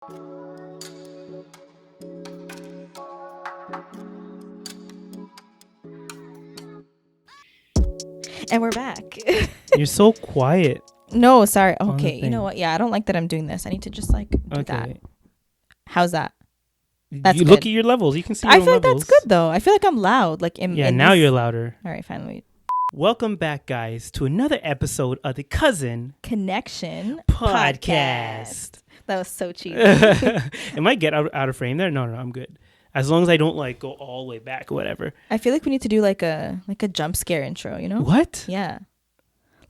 And we're back. You're so quiet. No, sorry. On the Okay, you thing. know what? Yeah, I don't like that I'm doing this. I need to just like do that. Okay. How's that? That's You good. look at your levels. You can see your I own feel like levels. that's good though. I feel like I'm loud. Like in Now this- you're louder. All right, finally. Welcome back, guys, to another episode of the Cousin Connection Podcast. That was so cheap. It might get out of frame there. No, I'm good. As long as I don't like go all the way back or whatever. I feel like we need to do like a jump scare intro, you know? What? Yeah.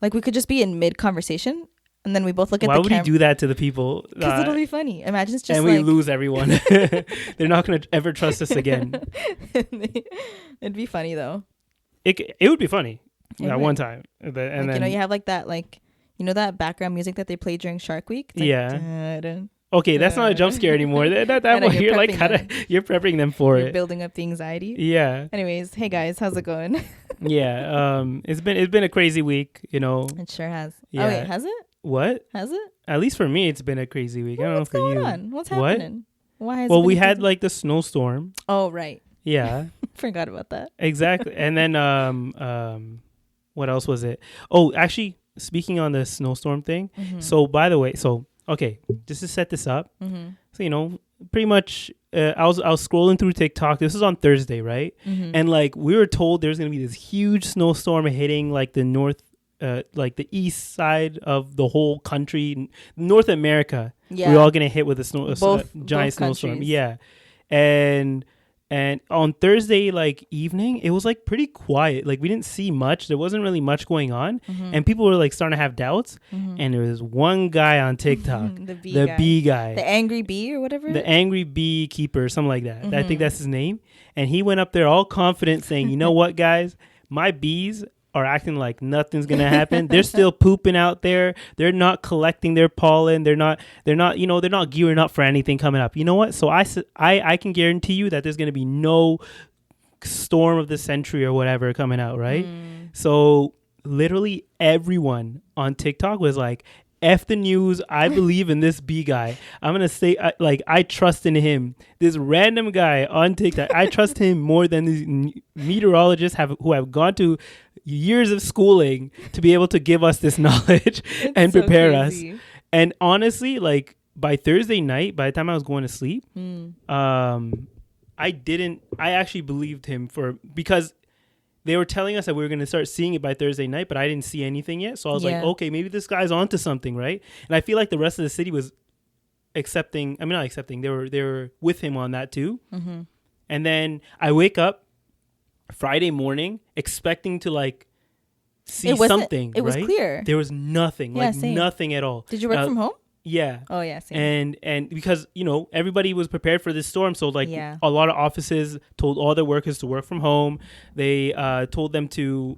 Like we could just be in mid conversation and then we both look at Why the would camera. you do that to the people? Because it'll be funny. Imagine it's just and like... we lose everyone. They're not going to ever trust us again. It'd be funny though. It would be funny It that would. one time. And Like, then, you know, you have like that, like, you know, that background music that they play during Shark Week? It's like, Yeah. dun, okay, that's not a jump scare anymore. That I know, one, you're like prepping you're prepping them for you're it. building up the anxiety. Yeah. Anyways, hey guys, how's it going? Yeah. It's been a crazy week, you know. It sure has. Yeah. Oh wait, has it? What? Has it? At least for me, it's been a crazy week. I don't know What's for going you. on? What's What? happening? Why has it Well, been we had crazy? like the snowstorm. Oh right. Yeah, Forgot about that. exactly. And then what else was it? Oh, actually, speaking on the snowstorm thing. Mhm. So by the way, okay, just to set this up. Mhm. So, you know, pretty much I was scrolling through TikTok. This was on Thursday, right? Mhm. And like we were told there's going to be this huge snowstorm hitting like the like the east side of the whole country, North America. Yeah. We're all going to hit with a giant both snowstorm. countries. Yeah. And on Thursday, like evening, it was like pretty quiet. Like we didn't see much. There wasn't really much going on. Mhm. And people were like starting to have doubts. Mhm. And there was one guy on TikTok, the bee the guy. bee guy. The angry bee or whatever. The angry beekeeper, something like that. I think Mhm. that's his name. And he went up there all confident saying, you know what, guys? My bees are acting like nothing's going to happen. They're still pooping out there. They're not collecting their pollen. They're not gearing up for anything coming up. You know what? So I can guarantee you that there's going to be no storm of the century or whatever coming out, right? So literally everyone on TikTok was like, F the news. I believe in this bee guy. I'm going to say, I trust in him. This random guy on TikTok, I trust him more than these meteorologists who have gone to years of schooling to be able to give us this knowledge and so prepare crazy. us. And honestly, like by Thursday night, by the time I was going to sleep, I actually believed him because they were telling us that we were going to start seeing it by Thursday night, but I didn't see anything yet. So I was like, okay, maybe this guy's onto something, right? And I feel like the rest of the city was not accepting. They were with him on that too. Mm-hmm. And then I wake up Friday morning expecting to like see something. It was right? clear. There was nothing, same. nothing at all. Did you work from home? Yeah. Oh yeah, same. And because, you know, everybody was prepared for this storm. So like Yeah. a lot of offices told all their workers to work from home. They told them to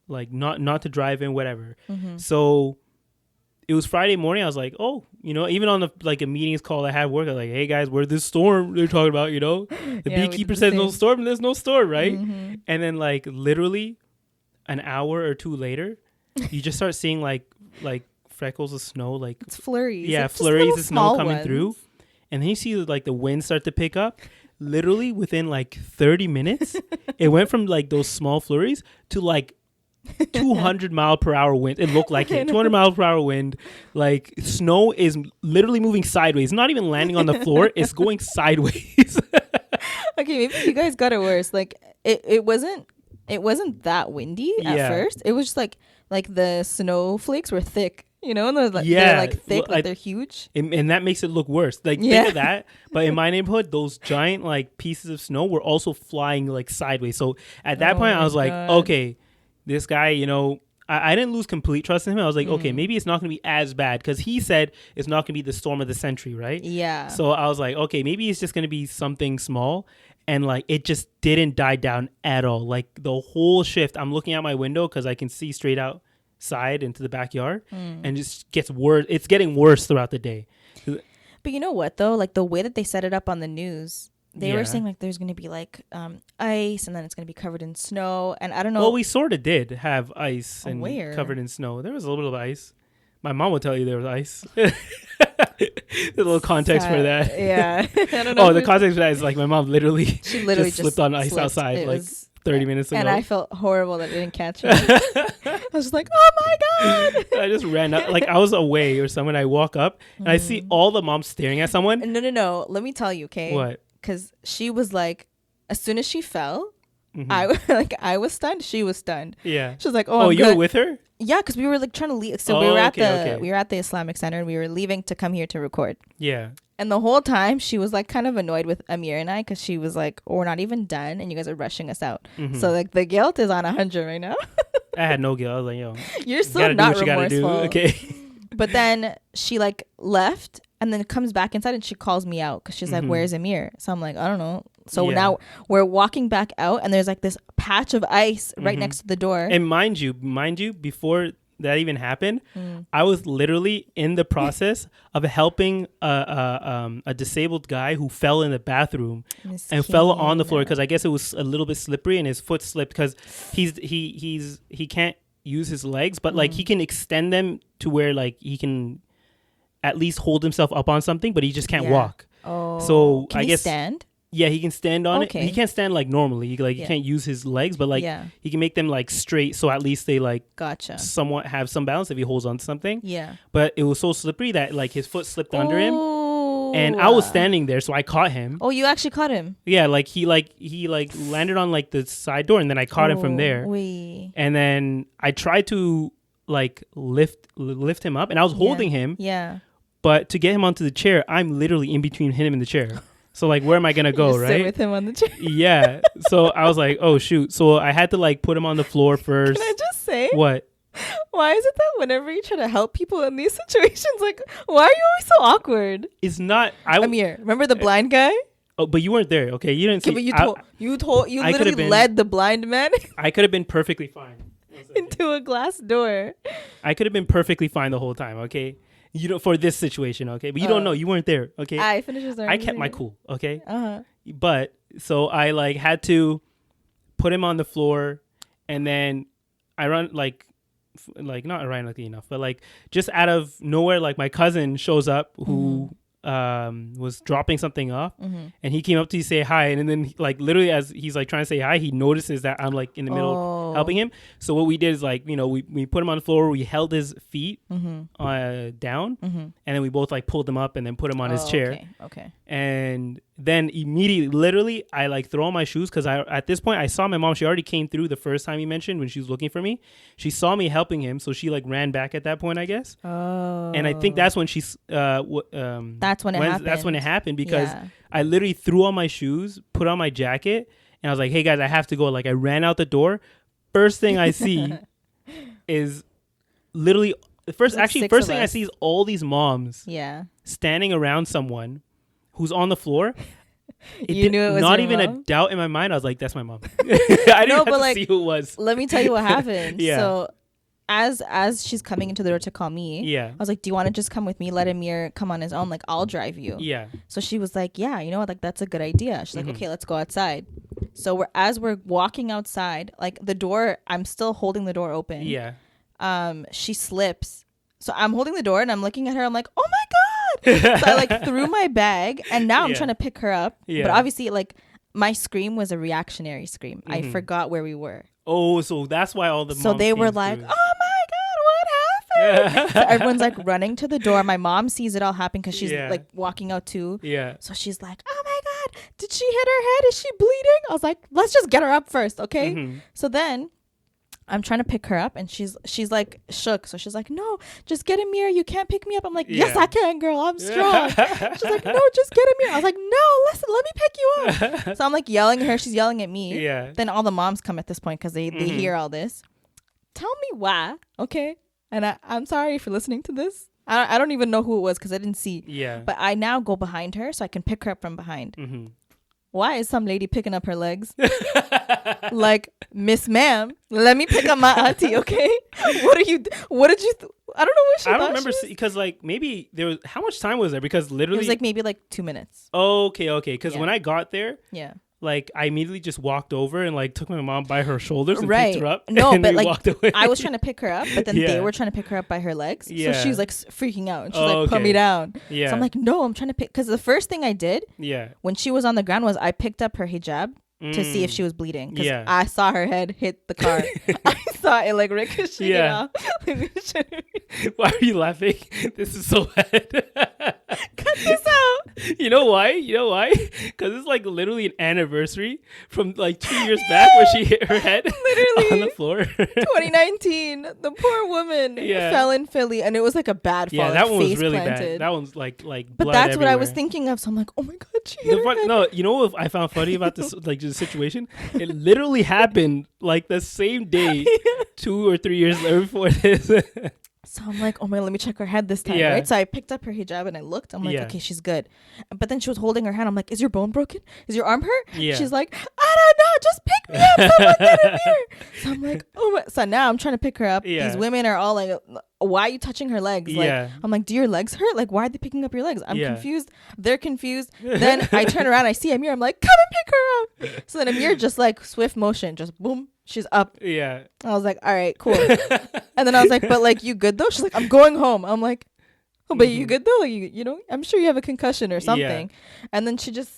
like not to drive in, whatever. Mm-hmm. So it was Friday morning. I was like, oh, you know, even on a meetings call I had at work, I was like, hey guys, where's this storm they're talking about, you know? The Yeah, we beekeeper did the said no same. storm, and there's no storm, right? Mm-hmm. And then like literally an hour or two later, you just start seeing like freckles of snow, like It's flurries. yeah, It's just flurries little of snow small coming ones. through. And then you see like the wind start to pick up. Literally within like 30 minutes, it went from like those small flurries to like 200 mile per hour wind. It looked like it. 200 miles per hour wind. Like snow is literally moving sideways. Not even landing on the floor. It's going sideways. Okay, maybe you guys got it worse. Like it wasn't that windy at Yeah. first. It was just like the snowflakes were thick, you know, and they're like, Yeah. they're like thick, Well, like they're huge. And that makes it look worse. Like Yeah. think of that. But in my neighborhood, those giant like pieces of snow were also flying like sideways. So at that Oh point, I my was like, God. okay, this guy, you know, I didn't lose complete trust in him. I was like, okay, maybe it's not going to be as bad because he said it's not going to be the storm of the century, right? Yeah. So I was like, okay, maybe it's just going to be something small. And like it just didn't die down at all. Like the whole shift, I'm looking out my window because I can see straight outside into the backyard, and it just gets worse. It's getting worse throughout the day. But you know what though? Like the way that they set it up on the news, they Yeah. were saying like there's gonna be like ice, and then it's gonna be covered in snow, and I don't know. Well, we sort of did have ice and Where? covered in snow. There was a little bit of ice. My mom would tell you there was ice. A little context for that. Yeah. I don't know. Oh, the context for that is like my mom literally She literally just slipped on ice slipped. outside It like was- 30 minutes ago. And I felt horrible that I didn't catch her. I was just like, oh my God. I just ran up. Like I was away or something. I walk up and I see all the moms staring at someone. No. Let me tell you, okay? What? Because she was like, as soon as she fell, Mhm. I was stunned. She was stunned. Yeah. She was like, "Oh, Oh, I'm you were good." with her? Yeah, because we were like trying to leave. So Oh, we were at okay. we were at the Islamic Center and we were leaving to come here to record. Yeah. And the whole time she was like kind of annoyed with Amir and I because she was like, oh, "We're not even done and you guys are rushing us out." Mhm. So like the guilt is on 100 right now. I had no guilt. I was like, yo, You're you so gotta do not what you gotta do. remorseful. Okay. But then she like left and then comes back inside and she calls me out because she's like, Mhm. "Where's Amir?" So I'm like, "I don't know." So Yeah. now we're walking back out and there's like this patch of ice right Mhm. next to the door. And mind you, before that even happened, I was literally in the process of helping a disabled guy who fell in the bathroom and fell on the floor because I guess it was a little bit slippery and his foot slipped because he can't use his legs, but like he can extend them to where like he can at least hold himself up on something, but he just can't Yeah. walk. Oh, So can I he guess stand? Yeah, he can stand on it. Okay. He can't stand like normally. He Yeah. can't use his legs, but like Yeah. he can make them like straight, so at least they like Gotcha. somewhat have some balance if he holds on to something. Yeah. But it was so slippery that like his foot slipped under him, Ooh. and I was standing there, so I caught him. Oh, you actually caught him. Yeah, like he landed on like the side door, and then I caught him from there. Wee. And then I tried to like lift him up, and I was holding him, Yeah. but to get him onto the chair, I'm literally in between him and the chair. So like, where am I gonna go, You just sit right? with him on the chair. Yeah. So I was like, oh shoot. So I had to like put him on the floor first. Can I just say, What? why is it that whenever you try to help people in these situations, like, why are you always so awkward? It's not. Amir, remember the blind guy? Oh, but you weren't there. Okay, you didn't see. Okay, but you I could've literally been- led the blind man I could have been perfectly fine. into a glass door. I could have been perfectly fine the whole time. Okay. You know, for this situation. Okay, but you don't know. You weren't there. Okay. I finished his I kept my cool. Okay. Uh-huh. But so I like had to put him on the floor, and then I run like not ironically enough, but like just out of nowhere, like my cousin shows up who was dropping something off, and he came up to say hi, and then like literally as he's like trying to say hi, he notices that I'm like in the middle of helping him. So what we did is like, you know, we put him on the floor, we held his feet down, and then we both like pulled him up and then put him on his chair. Okay. And then immediately, literally, I like throw on my shoes because at this point I saw my mom. She already came through the first time he mentioned when she was looking for me. She saw me helping him, so she like ran back at that point, I guess. Oh. And I think that's when she's that's when it happened. That's when it happened because Yeah. I literally threw on my shoes, put on my jacket, and I was like, "Hey guys, I have to go." Like I ran out the door. First thing I see is literally first Like thing of I us. see is all these moms Yeah. standing around someone who's on the floor. You knew it was not your even mom? a doubt in my mind. I was like, "That's my mom." I didn't have but to like, see who it was. Let me tell you what happened. Yeah. So as she's coming into the door to call me, Yeah. I was like, "Do you want to just come with me? Let Amir come on his own. Like, I'll drive you." Yeah. So she was like, "Yeah, you know what? Like, that's a good idea." She's like, "Okay, let's go outside." So as we're walking outside, like the door, I'm still holding the door open. Yeah. She slips. So I'm holding the door and I'm looking at her. I'm like, "Oh my God." So I like threw my bag and now I'm Yeah. trying to pick her up. Yeah. But obviously, like, my scream was a reactionary scream. I forgot where we were. Oh, so that's why all the So moms they were came like, through. "Oh my God, what happened?" So everyone's like running to the door. My mom sees it all happen because she's Yeah. like walking out too. Yeah. So she's like, "Oh my God, did she hit her head? Is she bleeding?" I was like, "Let's just get her up first, okay?" Mhm. So then I'm trying to pick her up and she's like shook. So she's like, "No, just get Amir. You can't pick me up." I'm like, "Yes, Yeah. I can, girl. I'm strong." She's like, "No, just get Amir." I was like, "No, listen, let me pick you up." So I'm like yelling at her. She's yelling at me. Yeah. Then all the moms come at this point because they hear all this. Tell me why, okay? And I'm sorry if you're listening to this. I don't even know who it was because I didn't see. Yeah. But I now go behind her so I can pick her up from behind. Mm-hmm. Why is some lady picking up her legs? Like, "Miss Ma'am, let me pick up my auntie, okay?" What did you? I don't know what she I thought don't remember she was. because like maybe there was how much time was there because It literally was like maybe like 2 minutes. okay because Yeah. when I got there Yeah. like I immediately just walked over and like took my mom by her shoulders and Right. picked her up. No, and but we like walked away. I was trying to pick her up, but then they Yeah. were trying to pick her up by her legs. Yeah. So she was like freaking out. And she's Oh, like, put okay. me down. Yeah. So I'm like, no, I'm trying to pick. Because the first thing I did yeah. when she was on the ground was I picked up her hijab to see if Mm. she was bleeding. Because Yeah. I saw her head hit the car. I saw it like ricochet Yeah. off. Let me show you. Why are you laughing? This is so bad. Cut this out. You know why? Because it's like literally an anniversary from like 2 years back where she hit her head Literally. on the floor. 2019. The poor woman Yeah. fell in Philly, and it was like a bad fall. Yeah, that like one was face really planted. bad. That one's like But blood that's what I was everywhere. thinking of. So I'm like, oh my god, she hit her head. No, you know what I found funny about this like the situation? It literally happened like the same day, 2 or 3 years later before this. So I'm like, oh my, let me check her head this time, Yeah. right? So I picked up her hijab and I looked. I'm like, Yeah. okay, she's good. But then she was holding her hand. I'm like, is your bone broken? Is your arm hurt? Yeah. She's like, I don't know. Just pick me up. Someone get Amir. So I'm like, oh my. So now I'm trying to pick her up. Yeah. These women are all like, why are you touching her legs? Like, Yeah. I'm like, do your legs hurt? Like, why are they picking up your legs? I'm Yeah. confused. They're confused. Then I turn around. I see Amir. I'm like, come and pick her up. So then Amir just like swift motion, just boom. She's up. Yeah. I was like, all right, cool. And then I was like, but like, you good though? She's like, I'm going home. I'm like, oh, but you good though? Like, you know, I'm sure you have a concussion or something. And then she just,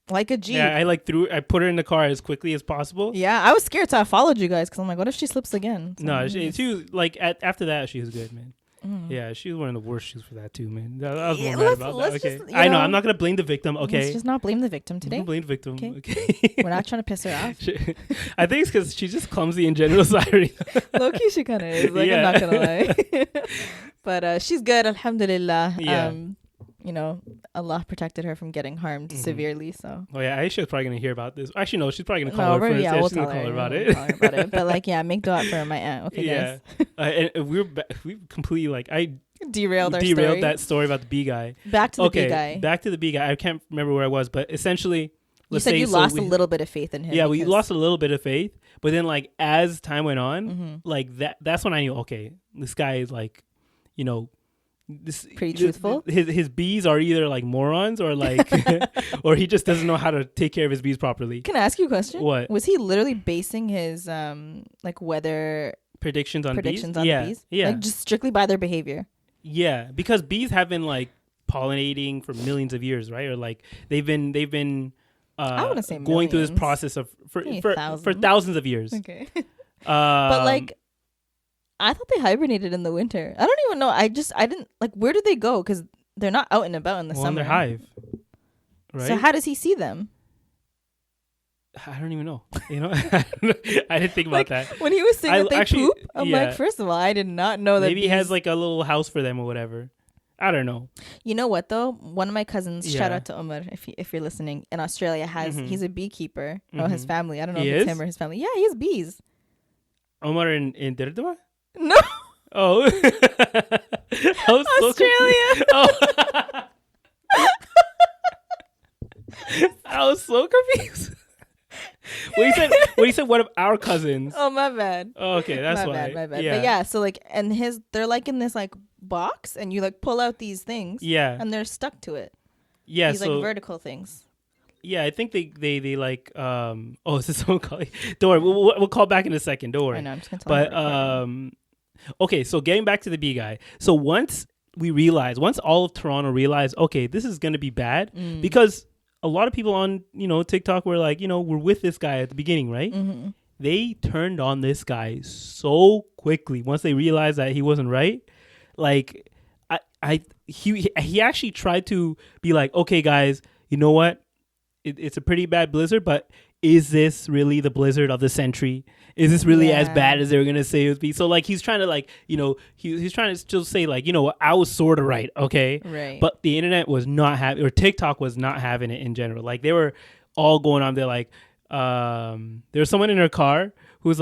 like a G. Yeah, I put her in the car as quickly as possible. Yeah, I was scared, so I followed you guys because I'm like, what if she slips again? So No, I'm she just- was like after that she was good, man. Mm. Yeah, she was one of the worst shoes for that too, man. I was more Yeah, mad let's- about let's that. Okay, just, you I know know, I'm not gonna blame the victim. Okay, Let's just not blame the victim today. Don't blame the victim. Okay. Okay. We're not trying to piss her off. I think it's because she's just clumsy in general. Sorry. Low key, she kind of is. Like, Yeah. I'm not gonna lie. But she's good, alhamdulillah. Yeah. You know, Allah protected her from getting harmed severely. So Oh yeah, Aisha's probably gonna hear about this. Actually, no, she's probably gonna no, call her we're- first. yeah, Yeah, we'll she's gonna tell call her, her about we'll it. tell her about it. But like, yeah, make dua for my aunt. Okay, Yeah, guys. and we completely like I Derailed our derailed story. that story about the B guy. Back to the Okay, B guy. back to the B guy. I can't remember where I was, but essentially, You let's said say you so lost we- a little bit of faith in him. Yeah, we because- lost a little bit of faith, but then like as time went on, Mhm. like that's when I knew, okay, this guy is like, you know, this Pretty truthful? His bees are either like morons or like, or he just doesn't know how to take care of his bees properly. Can I ask you a question? What? Was he literally basing his like weather Predictions on predictions bees? on Yeah, bees? yeah, Like just strictly by their behavior. yeah. Because bees have been like pollinating for millions of years, right? Or like they've been I wouldn't say going through this millions. process of Maybe for thousands. thousands of years. Okay. But like I thought they hibernated in the winter. I don't even know. I didn't like where do they go? Because they're not out and about in the well, in summer. their hive, right? So how does he see them? I don't even know. You know, I didn't think about Like, that. When he was saying I that they actually- poop, I'm yeah. like, first of all, I did not know that. Maybe he has bees- like a little house for them or whatever. I don't know. You know what though? One of my cousins, shout Yeah. out to Omar if you're listening, in Australia has Mhm. he's a beekeeper. Oh, his Mhm. family. I don't know He if it's is? him or his family. Yeah, he has bees. Omar in Derdua? No, Oh, I was so Australia. confused. Oh. I was so confused. When he said one of our cousins. Oh, my bad. Oh, okay, that's my why. bad, my bad. Yeah. But yeah, so like, and they're like in this like box, and you like pull out these things, Yeah. and they're stuck to it. Yeah. These So like vertical things. yeah, I think they like oh, is this someone calling? Don't worry, we'll call back in a second. Don't worry. I know. I'm just gonna tell But him. okay, so getting back to the B guy. So once all of Toronto realized, okay, this is gonna be bad, Mm. because a lot of people on TikTok were like, we're with this guy at the beginning, right? Mm-hmm. They turned on this guy so quickly once they realized that he wasn't right. Like, he actually tried to be like, okay, guys, you know what? It's a pretty bad blizzard, but is this really the blizzard of the century? Is this really as Yeah. bad as they were gonna say it would be? So like he's trying to like he's trying to still say like I was sort of right, okay, Right. but the internet was not having, or TikTok was not having it in general. Like they were all going on. They're like, there was someone in her car who's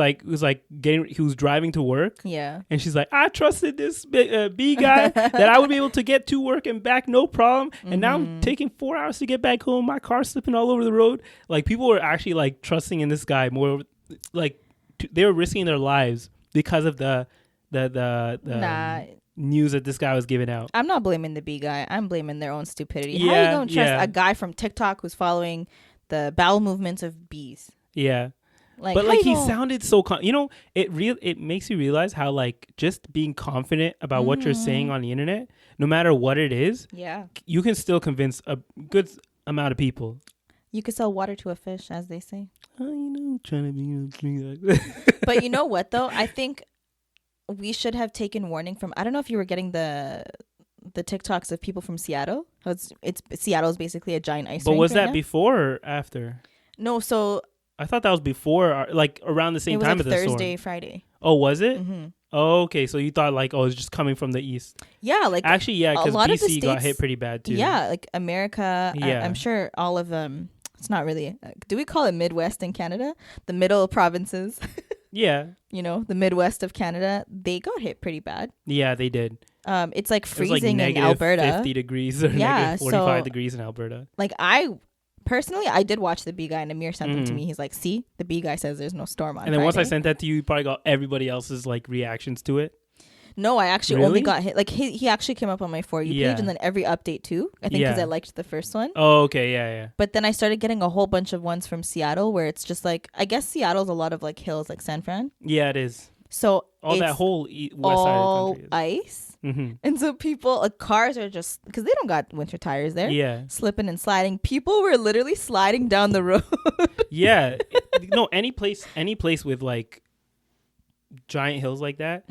driving to work. Yeah. And she's like, I trusted this B guy that I would be able to get to work and back no problem. And now I'm taking 4 hours to get back home. My car's slipping all over the road. Like people were actually like trusting in this guy more. Like they were risking their lives because of the Nah. news that this guy was giving out. I'm not blaming the B guy. I'm blaming their own stupidity. How Yeah, you gonna trust yeah. a guy from TikTok who's following the bowel movements of bees. Yeah. Like, but like he know? sounded so it makes you realize how like just being confident about what you're saying on the internet, no matter what it is, you can still convince a good amount of people. You could sell water to a fish, as they say. Trying to be But you know what though, I think we should have taken warning from, I don't know if you were getting the TikToks of people from Seattle. It's Seattle's basically a giant ice rink. But was right that now. Before or after? No, so I thought that was before, like around the same time like as the storm. Thursday, Friday. Oh, was it? Mm-hmm. Oh, okay. So you thought like, it's just coming from the east. Yeah, like actually, yeah, because BC got states, hit pretty bad too. Yeah, like America. Yeah. I'm sure all of them. It's not really. Do we call it Midwest in Canada? The middle provinces. Yeah. The Midwest of Canada, they got hit pretty bad. Yeah, they did. It's like freezing like in Alberta. 50 degrees or negative 45 degrees in Alberta. Like personally, I did watch the bee guy, and Amir sent them to me. He's like, see, the bee guy says there's no storm on And then Friday. once I sent that to you probably got everybody else's like reactions to it. No, I actually only got hit. Like he actually came up on my For You page, and then every update too. I think because I liked the first one. Oh, okay, yeah. But then I started getting a whole bunch of ones from Seattle where it's just like, I guess Seattle's a lot of like hills, like San Fran. Yeah, it is. So all that whole west all side of the country ice. Mm-hmm. And so people, cars are just, because they don't got winter tires there. Yeah. Slipping and sliding. People were literally sliding down the road. Yeah. No, any place with like giant hills like that,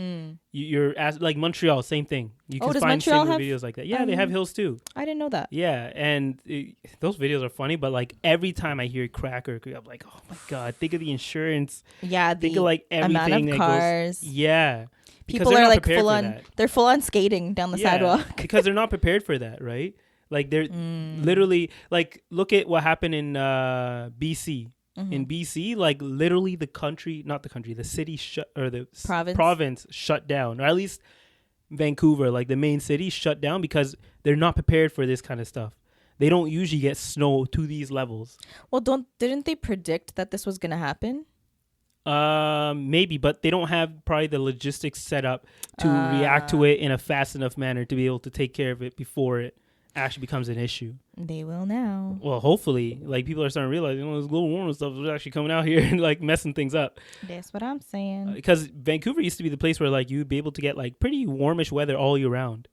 you're like Montreal, same thing. You can find similar videos like that. Yeah, they have hills too. I didn't know that. Yeah, and those videos are funny, but like every time I hear it crack or I'm like, oh my god, think of the insurance. Yeah, think of like everything amount of cars. Yeah, people are like full on. They're full on skating down the sidewalk because they're not prepared for that, right? Like they're literally like, look at what happened in BC. Mm-hmm. In BC, like literally the city or the province shut down, or at least Vancouver, like the main city, shut down because they're not prepared for this kind of stuff. They don't usually get snow to these levels. Well, didn't they predict that this was going to happen? Maybe, but they don't have probably the logistics set up to react to it in a fast enough manner to be able to take care of it before it actually becomes an issue. They will now. Well, hopefully, like people are starting to realize, this global warming stuff is actually coming out here and like messing things up. That's what I'm saying. Because Vancouver used to be the place where like you'd be able to get like pretty warmish weather all year round.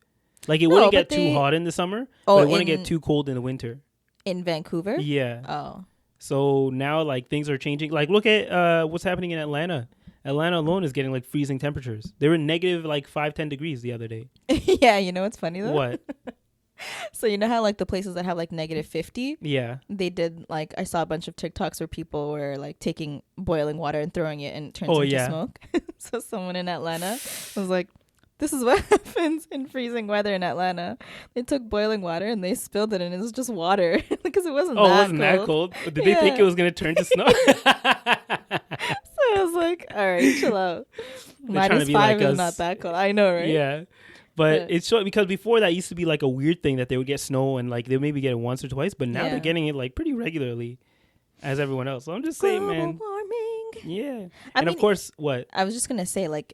Like it wouldn't get too hot in the summer, but it wouldn't get too cold in the winter. In Vancouver? Yeah. Oh. So now like things are changing. Like look at what's happening in Atlanta. Atlanta alone is getting like freezing temperatures. They were negative like 5-10 degrees the other day. Yeah, you know what's funny though? What? So you know how like the places that have like negative 50? Yeah. They did like, I saw a bunch of TikToks where people were like taking boiling water and throwing it and it turns into smoke. So someone in Atlanta was like, this is what happens in freezing weather in Atlanta. They took boiling water and they spilled it and it was just water because it wasn't that cold. Did they think it was going to turn to snow? So I was like, all right, chill out. -5 like is not that cold. I know, right? Yeah. But it's short because before that used to be like a weird thing that they would get snow and like they maybe get it once or twice, but now they're getting it like pretty regularly as everyone else. So I'm just saying, man. Warming. Yeah. And of course, what? I was just going to say, like,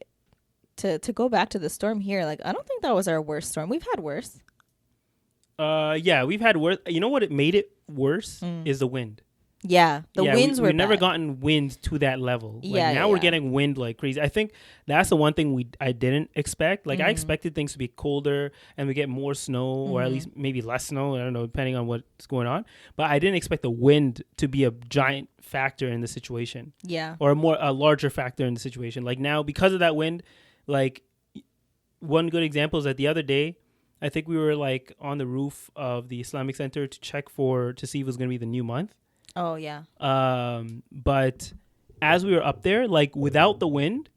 to go back to the storm here, like, I don't think that was our worst storm. We've had worse. Yeah, we've had worse. You know what made it worse is the wind. Yeah, the winds were we've never gotten wind to that level. Like now we're getting wind like crazy. I think that's the one thing I didn't expect. Like I expected things to be colder and we get more snow or at least maybe less snow. I don't know, depending on what's going on. But I didn't expect the wind to be a giant factor in the situation. Yeah. Or a larger factor in the situation. Like now, because of that wind, like one good example is that the other day, I think we were like on the roof of the Islamic Center to check to see if it was going to be the new month. Oh, yeah. But as we were up there, like without the wind,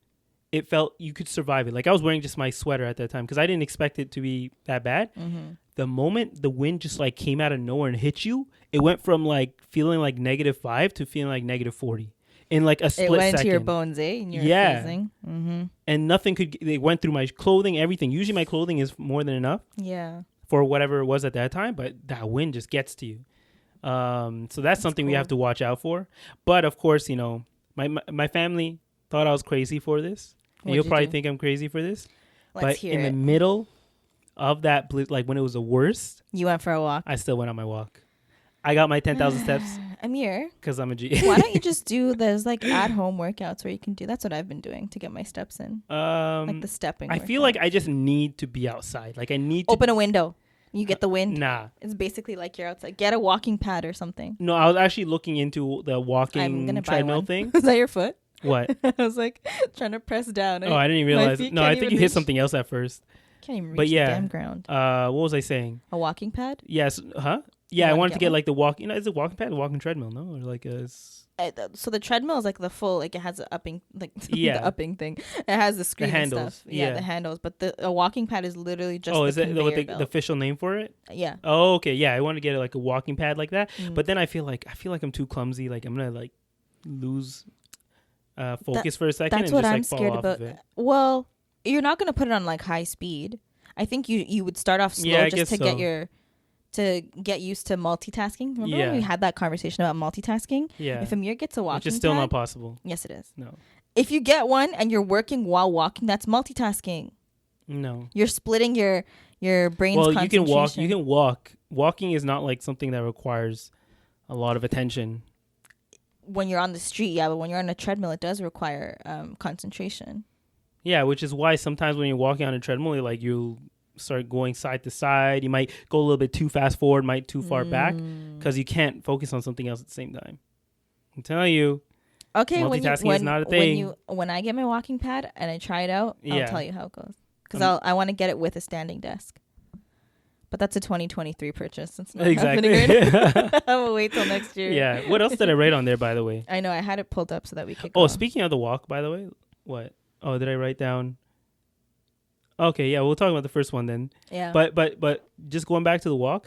it felt you could survive it. Like I was wearing just my sweater at that time because I didn't expect it to be that bad. Mm-hmm. The moment the wind just like came out of nowhere and hit you, it went from like feeling like -5 to feeling like -40 in like a split second. It went into your bones, eh? And you're freezing. Mm-hmm. And nothing they went through my clothing, everything. Usually my clothing is more than enough. Yeah. For whatever it was at that time, but that wind just gets to you. So that's something we have to watch out for. But of course, you know, my family thought I was crazy for this. And you'll probably think I'm crazy for this. Let's hear it. The middle of that, like when it was the worst, you went for a walk. I still went on my walk. I got my 10,000 steps. Amir, because I'm a G. why don't you just do there's like at home workouts where you can do. That's what I've been doing to get my steps in. Like the stepping. I feel like I just need to be outside. Like I need to open a window. You get the wind. Nah. It's basically like you're outside. Get a walking pad or something. No, I was actually looking into the walking treadmill thing. Is that your foot? What? I was like trying to press down. Oh, I didn't even realize. No, I think you hit something else at first. Can't even reach the damn ground. What was I saying? A walking pad? Yes. Huh? Yeah, I wanted to get like the walk. You know, is it walking pad or walking treadmill? No, or like a. So the treadmill is like the full, like it has an upping, like the upping thing. It has the screen, the handles, and stuff. Yeah, the handles. But a walking pad is literally just. Oh, is it the official name for it? Yeah. Oh, okay. Yeah, I want to get like a walking pad like that. But then I feel like I'm too clumsy. Like I'm gonna like lose focus for a second. That's and what just, I'm like, scared fall about. off of it. Well, you're not gonna put it on like high speed. I think you would start off slow just to get used to multitasking. Remember when we had that conversation about multitasking? Yeah. If Amir gets a walking which is still not possible. Yes, it is. No. If you get one and you're working while walking, that's multitasking. No. You're splitting your brain's concentration. Well, you can walk. Walking is not like something that requires a lot of attention. When you're on the street, yeah, but when you're on a treadmill, it does require concentration. Yeah, which is why sometimes when you're walking on a treadmill, like you start going side to side. You might go a little bit too fast forward, might too far back, because you can't focus on something else at the same time. I'm telling you. Okay, multitasking is not a thing. When I get my walking pad and I try it out, I'll tell you how it goes. Because I want to get it with a standing desk. But that's a 2023 purchase. It's not happening right now. I will wait till next year. Yeah. What else did I write on there, by the way? I know. I had it pulled up so that we could go. Oh, speaking of the walk, by the way. What? Oh, did I write down? Okay, yeah, we'll talk about the first one then. Yeah. But just going back to the walk,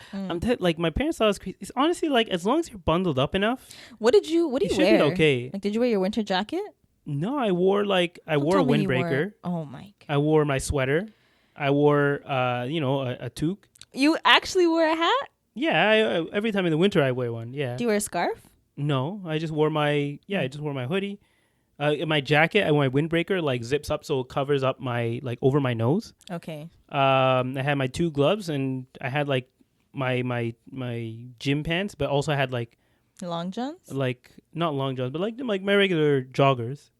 like my parents thought it was crazy. It's honestly like as long as you're bundled up enough. What do you wear? Should be okay. Like, did you wear your winter jacket? No, I wore a windbreaker. Oh my God. I wore my sweater. I wore a toque. You actually wore a hat? Yeah, every time in the winter I wear one. Yeah. Do you wear a scarf? No, I just wore my hoodie. In my jacket, I wear my windbreaker, like zips up so it covers up my like over my nose. Okay. I had my 2 gloves and I had like my gym pants, but also I had like long johns. Like not long johns, but like my regular joggers.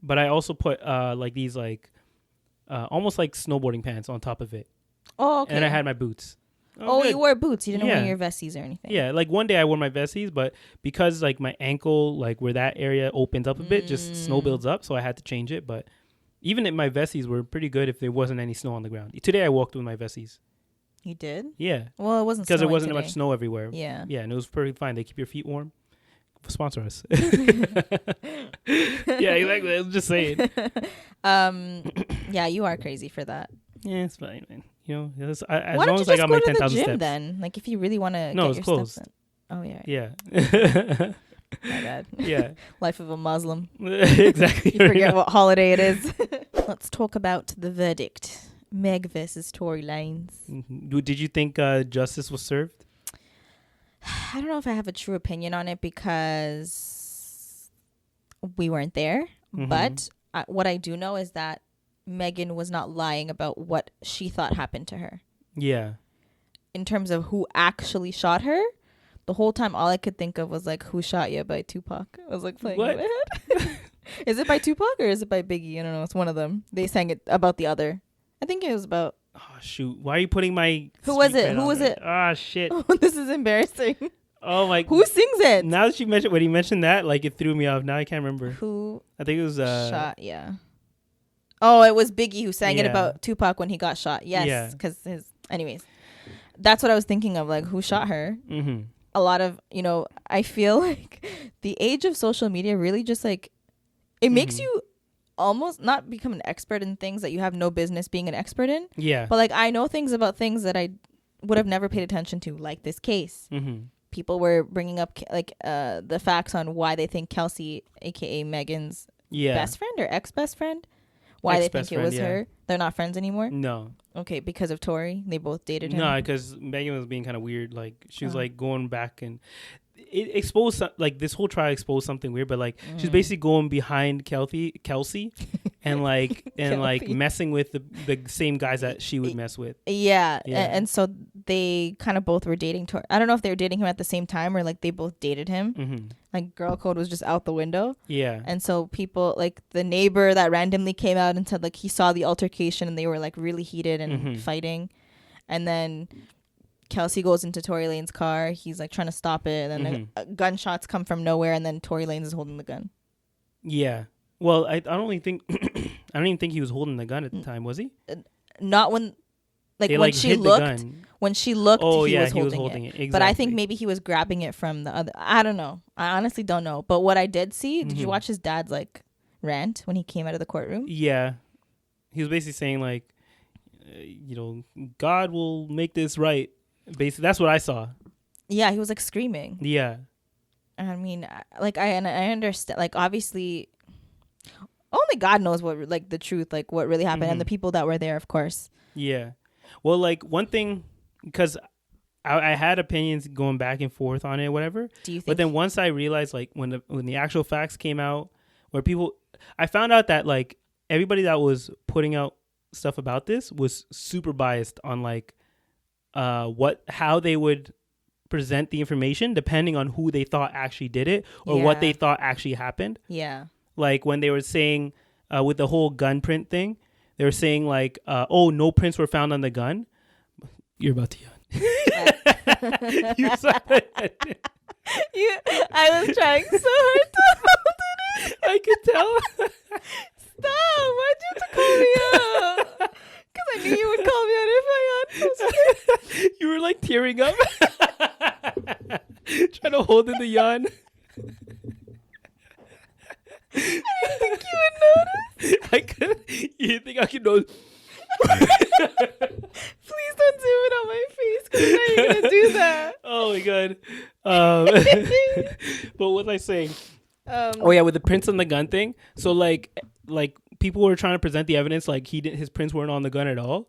But I also put like these like almost like snowboarding pants on top of it. Oh, okay. And I had my boots. Oh, you wore boots. You didn't wear your vesties or anything. Yeah, like one day I wore my vesties, but because like my ankle, like where that area opens up a bit, just snow builds up, so I had to change it. But even if my vesties were pretty good if there wasn't any snow on the ground. Today I walked with my vesties. You did? Yeah. Well, it wasn't because there wasn't much snow everywhere. Yeah. Yeah, and it was perfectly fine. They keep your feet warm. Sponsor us. Yeah, exactly. I was just saying. Yeah, you are crazy for that. Yeah, it's fine, man. You know, as long as I got my 10,000 steps. Then, like, if you really want to get your it's closed. Steps in. Oh yeah. Yeah. My bad. Yeah. Life of a Muslim. Exactly. You forget what holiday it is. Let's talk about the verdict. Meg versus Tory Lanez. Mm-hmm. Did you think justice was served? I don't know if I have a true opinion on it because we weren't there. Mm-hmm. But what I do know is that Megan was not lying about what she thought happened to her. Yeah. In terms of who actually shot her, the whole time all I could think of was like, "Who Shot Ya" by Tupac. I was like playing in my head. Is it by Tupac or is it by Biggie? I don't know. It's one of them. They sang it about the other. I think it was about. Oh shoot! Why are you putting my? Who was it? Who was it? Ah shit! Oh, this is embarrassing. Oh my! Who sings it? Now that you mentioned when he mentioned that, like it threw me off. Now I can't remember. Who? I think it was Shot Ya. Oh, it was Biggie who sang it about Tupac when he got shot. Yes, because anyways, that's what I was thinking of. Like, who shot her? Mm-hmm. A lot of, I feel like the age of social media really just like, it makes you almost not become an expert in things that you have no business being an expert in. Yeah. But like, I know things about things that I would have never paid attention to, like this case. Mm-hmm. People were bringing up like the facts on why they think Kelsey, aka Megan's best friend or ex-best friend, why they think it was her. They're not friends anymore? No. Okay, because of Tory? They both dated him? No, because Megan was being kind of weird. Like, she was like going back and it exposed like this whole trial exposed something weird, but like she's basically going behind Kelsey and like messing with the same guys that she would mess with. Yeah. And so they kind of both were dating Tory. I don't know if they were dating him at the same time or like they both dated him. Mm-hmm. Like girl code was just out the window. Yeah. And so people like the neighbor that randomly came out and said like he saw the altercation and they were like really heated and fighting. And then Kelsey goes into Tory Lane's car. He's like trying to stop it, and then gunshots come from nowhere, and then Tory Lanez is holding the gun. Yeah. Well, I don't even think I don't even think he was holding the gun at the time, was he? Not when, like they, when like, she looked. When she looked, he was holding it. Exactly. But I think maybe he was grabbing it from the other. I don't know. I honestly don't know. But what I did see, did you watch his dad's like rant when he came out of the courtroom? Yeah, he was basically saying like, God will make this right. Basically, that's what I saw. Yeah, he was like screaming. Yeah. I mean, like I understand. Like obviously, only God knows what like the truth, like what really happened, and the people that were there, of course. Yeah. Well, like one thing, because I had opinions going back and forth on it, whatever. Do you think? But then once I realized, like when the actual facts came out, where I found out that like everybody that was putting out stuff about this was super biased on like. How they would present the information depending on who they thought actually did it or what they thought actually happened. Yeah. Like when they were saying with the whole gun print thing, they were saying like, no prints were found on the gun. You're about to yawn. You saw that. I was trying so hard to hold it. I could tell. Stop. Why'd you have to call me out? Because I knew you would call me out if I yawned. You were like tearing up. Trying to hold in the yawn. I didn't think you would notice. I could. You didn't think I could notice? Please don't zoom in on my face because I know you're going to do that. Oh my God. But what was I saying? With the prints on the gun thing. So like people were trying to present the evidence like his prints weren't on the gun at all.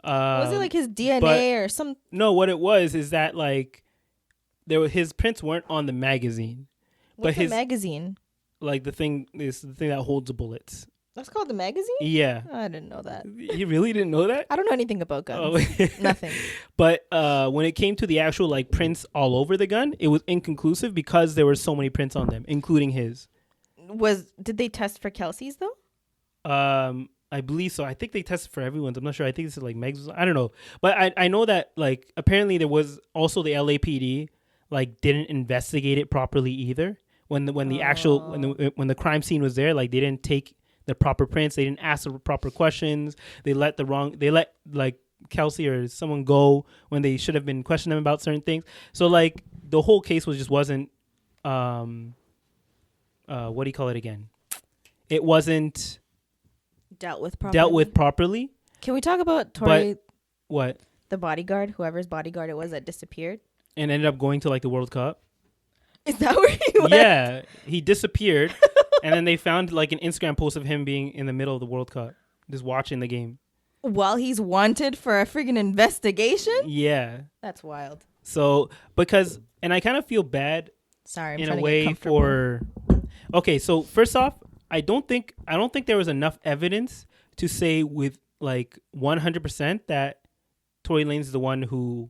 Was it like his DNA or some? No, what it was is that like his prints weren't on the magazine. What's the magazine? Like the thing that holds the bullets. That's called the magazine? Yeah. I didn't know that. You really didn't know that? I don't know anything about guns. Oh. Nothing. But when it came to the actual like prints all over the gun, it was inconclusive because there were so many prints on them, including his. Did they test for Kelsey's though? I believe so. I think they tested for everyone's. I'm not sure. I think this is like Meg's. I don't know. But I know that like apparently there was also the LAPD like didn't investigate it properly either. When the crime scene was there, like they didn't take the proper prints. They didn't ask the proper questions. They let like Kelsey or someone go when they should have been questioning them about certain things. So like the whole case wasn't what do you call it again? It wasn't dealt with properly. Can we talk about Tory? What? The bodyguard, whoever's bodyguard it was that disappeared and ended up going to like the World Cup. Is that where he went? Yeah, he disappeared, and then they found like an Instagram post of him being in the middle of the World Cup, just watching the game. While he's wanted for a friggin' investigation? Yeah. That's wild. So, and I kind of feel bad. Sorry, I'm in trying a way to get comfortable. Okay, so first off, I don't think there was enough evidence to say with like 100% that Tory Lanez is the one who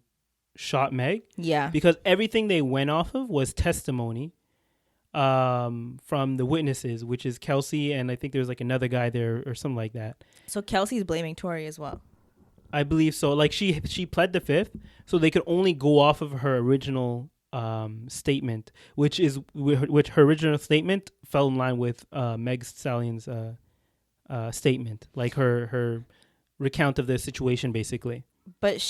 shot Meg. Yeah. Because everything they went off of was testimony from the witnesses, which is Kelsey, and I think there's like another guy there or something like that. So Kelsey's blaming Tory as well. I believe so. Like she pled the fifth, so they could only go off of her original statement, which her original statement fell in line with Meg Stallion's statement, like her recount of the situation, basically. But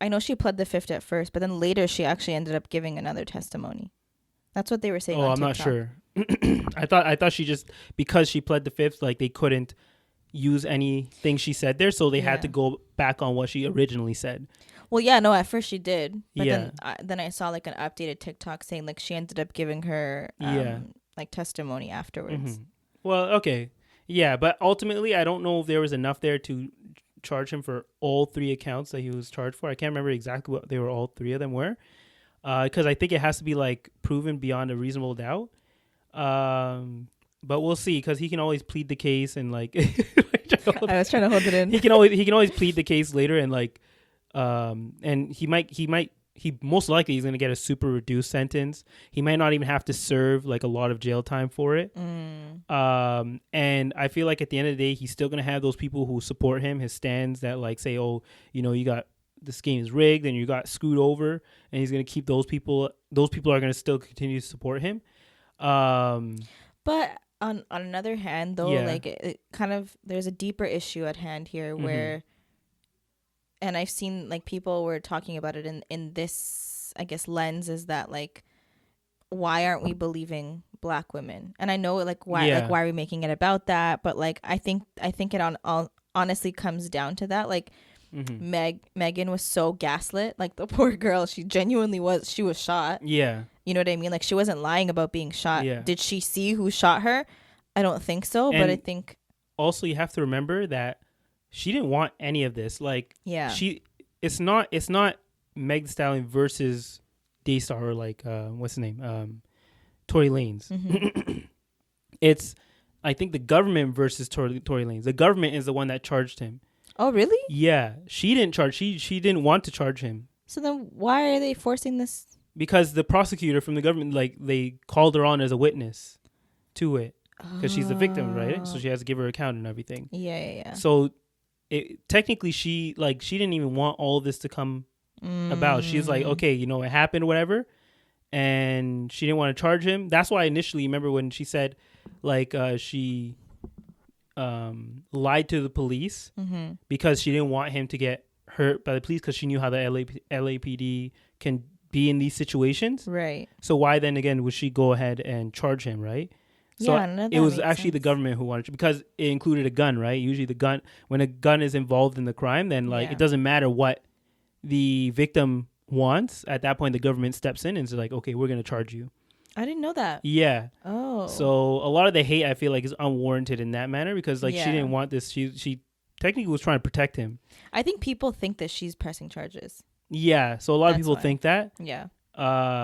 I know she pled the fifth at first, but then later she actually ended up giving another testimony. That's what they were saying. Oh, on I'm TikTok. not sure. I thought she just, because she pled the fifth, like they couldn't use anything she said there, so they had to go back on what she originally said. Well, yeah, no, at first she did, but then I saw like an updated TikTok saying like she ended up giving her like testimony afterwards. Mm-hmm. Well, okay, yeah, but ultimately I don't know if there was enough there to charge him for all three accounts that he was charged for. I can't remember exactly what they were. All three of them were. because I think it has to be like proven beyond a reasonable doubt. But we'll see, because he can always plead the case and like. I was trying to hold it in. He can always plead the case later and like, and he most likely is going to get a super reduced sentence. He might not even have to serve like a lot of jail time for it. And I feel like at the end of the day, he's still going to have those people who support him, his stands that like say, oh, you know, this game is rigged and you got screwed over, and he's going to keep those people. Those people are going to still continue to support him. But on another hand, though, like it kind of, there's a deeper issue at hand here where, and I've seen like people were talking about it in this, I guess, lens, is that like, why aren't we believing Black women? And I know like why are we making it about that? But like I think it honestly comes down to that. Like Megan was so gaslit. Like the poor girl, she genuinely was. She was shot. Yeah. You know what I mean? Like she wasn't lying about being shot. Yeah. Did she see who shot her? I don't think so. And but I think also you have to remember that she didn't want any of this. Like it's not Meg Thee Stallion versus Daystar or like what's his name? Tory Lanez. It's I think the government versus Tory Lanez. The government is the one that charged him. Oh really? Yeah. She didn't charge she didn't want to charge him. So then why are they forcing this? Because the prosecutor from the government, like, they called her on as a witness to it. Because she's the victim, right? So she has to give her account and everything. Yeah. So technically she didn't even want all of this to come about. She's like, okay, you know, it happened, whatever. And she didn't want to charge him. That's why initially, remember when she said, like, she lied to the police because she didn't want him to get hurt by the police, because she knew how the LAPD can be in these situations, right? So why then again would she go ahead and charge him, right? So it was actually the government who wanted to, because it included a gun, right? Usually when a gun is involved in the crime, then like it doesn't matter what the victim wants. At that point, the government steps in and is like, okay, we're going to charge you. I didn't know that. Yeah. Oh. So a lot of the hate, I feel like, is unwarranted in that manner, because like she didn't want this. She technically was trying to protect him. I think people think that she's pressing charges. Yeah, so a lot of people think that. Yeah.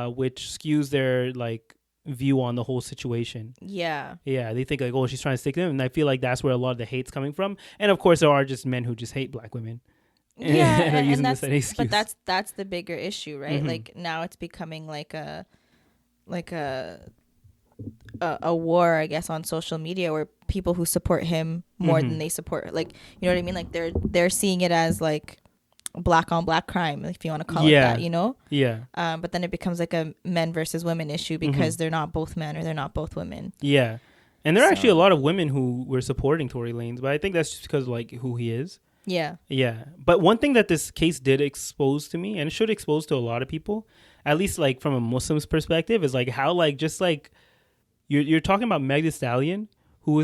Which skews their like view on the whole situation. Yeah. Yeah, they think like, oh, she's trying to stick them, and I feel like that's where a lot of the hate's coming from. And of course, there are just men who just hate Black women. Yeah, and are using this as an excuse. But that's the bigger issue, right? Like now it's becoming like a war, I guess, on social media, where people who support him more than they support, like, you know what I mean? Like they're seeing it as like Black on Black crime, if you want to call it that, you know? Yeah. But then it becomes like a men versus women issue, because they're not both men or they're not both women. Yeah. And there are actually a lot of women who were supporting Tory Lanez, but I think that's just because of like who he is. Yeah. Yeah. But one thing that this case did expose to me, and it should expose to a lot of people, at least like from a Muslim's perspective, is like how like just like you're talking about Meg Thee Stallion, who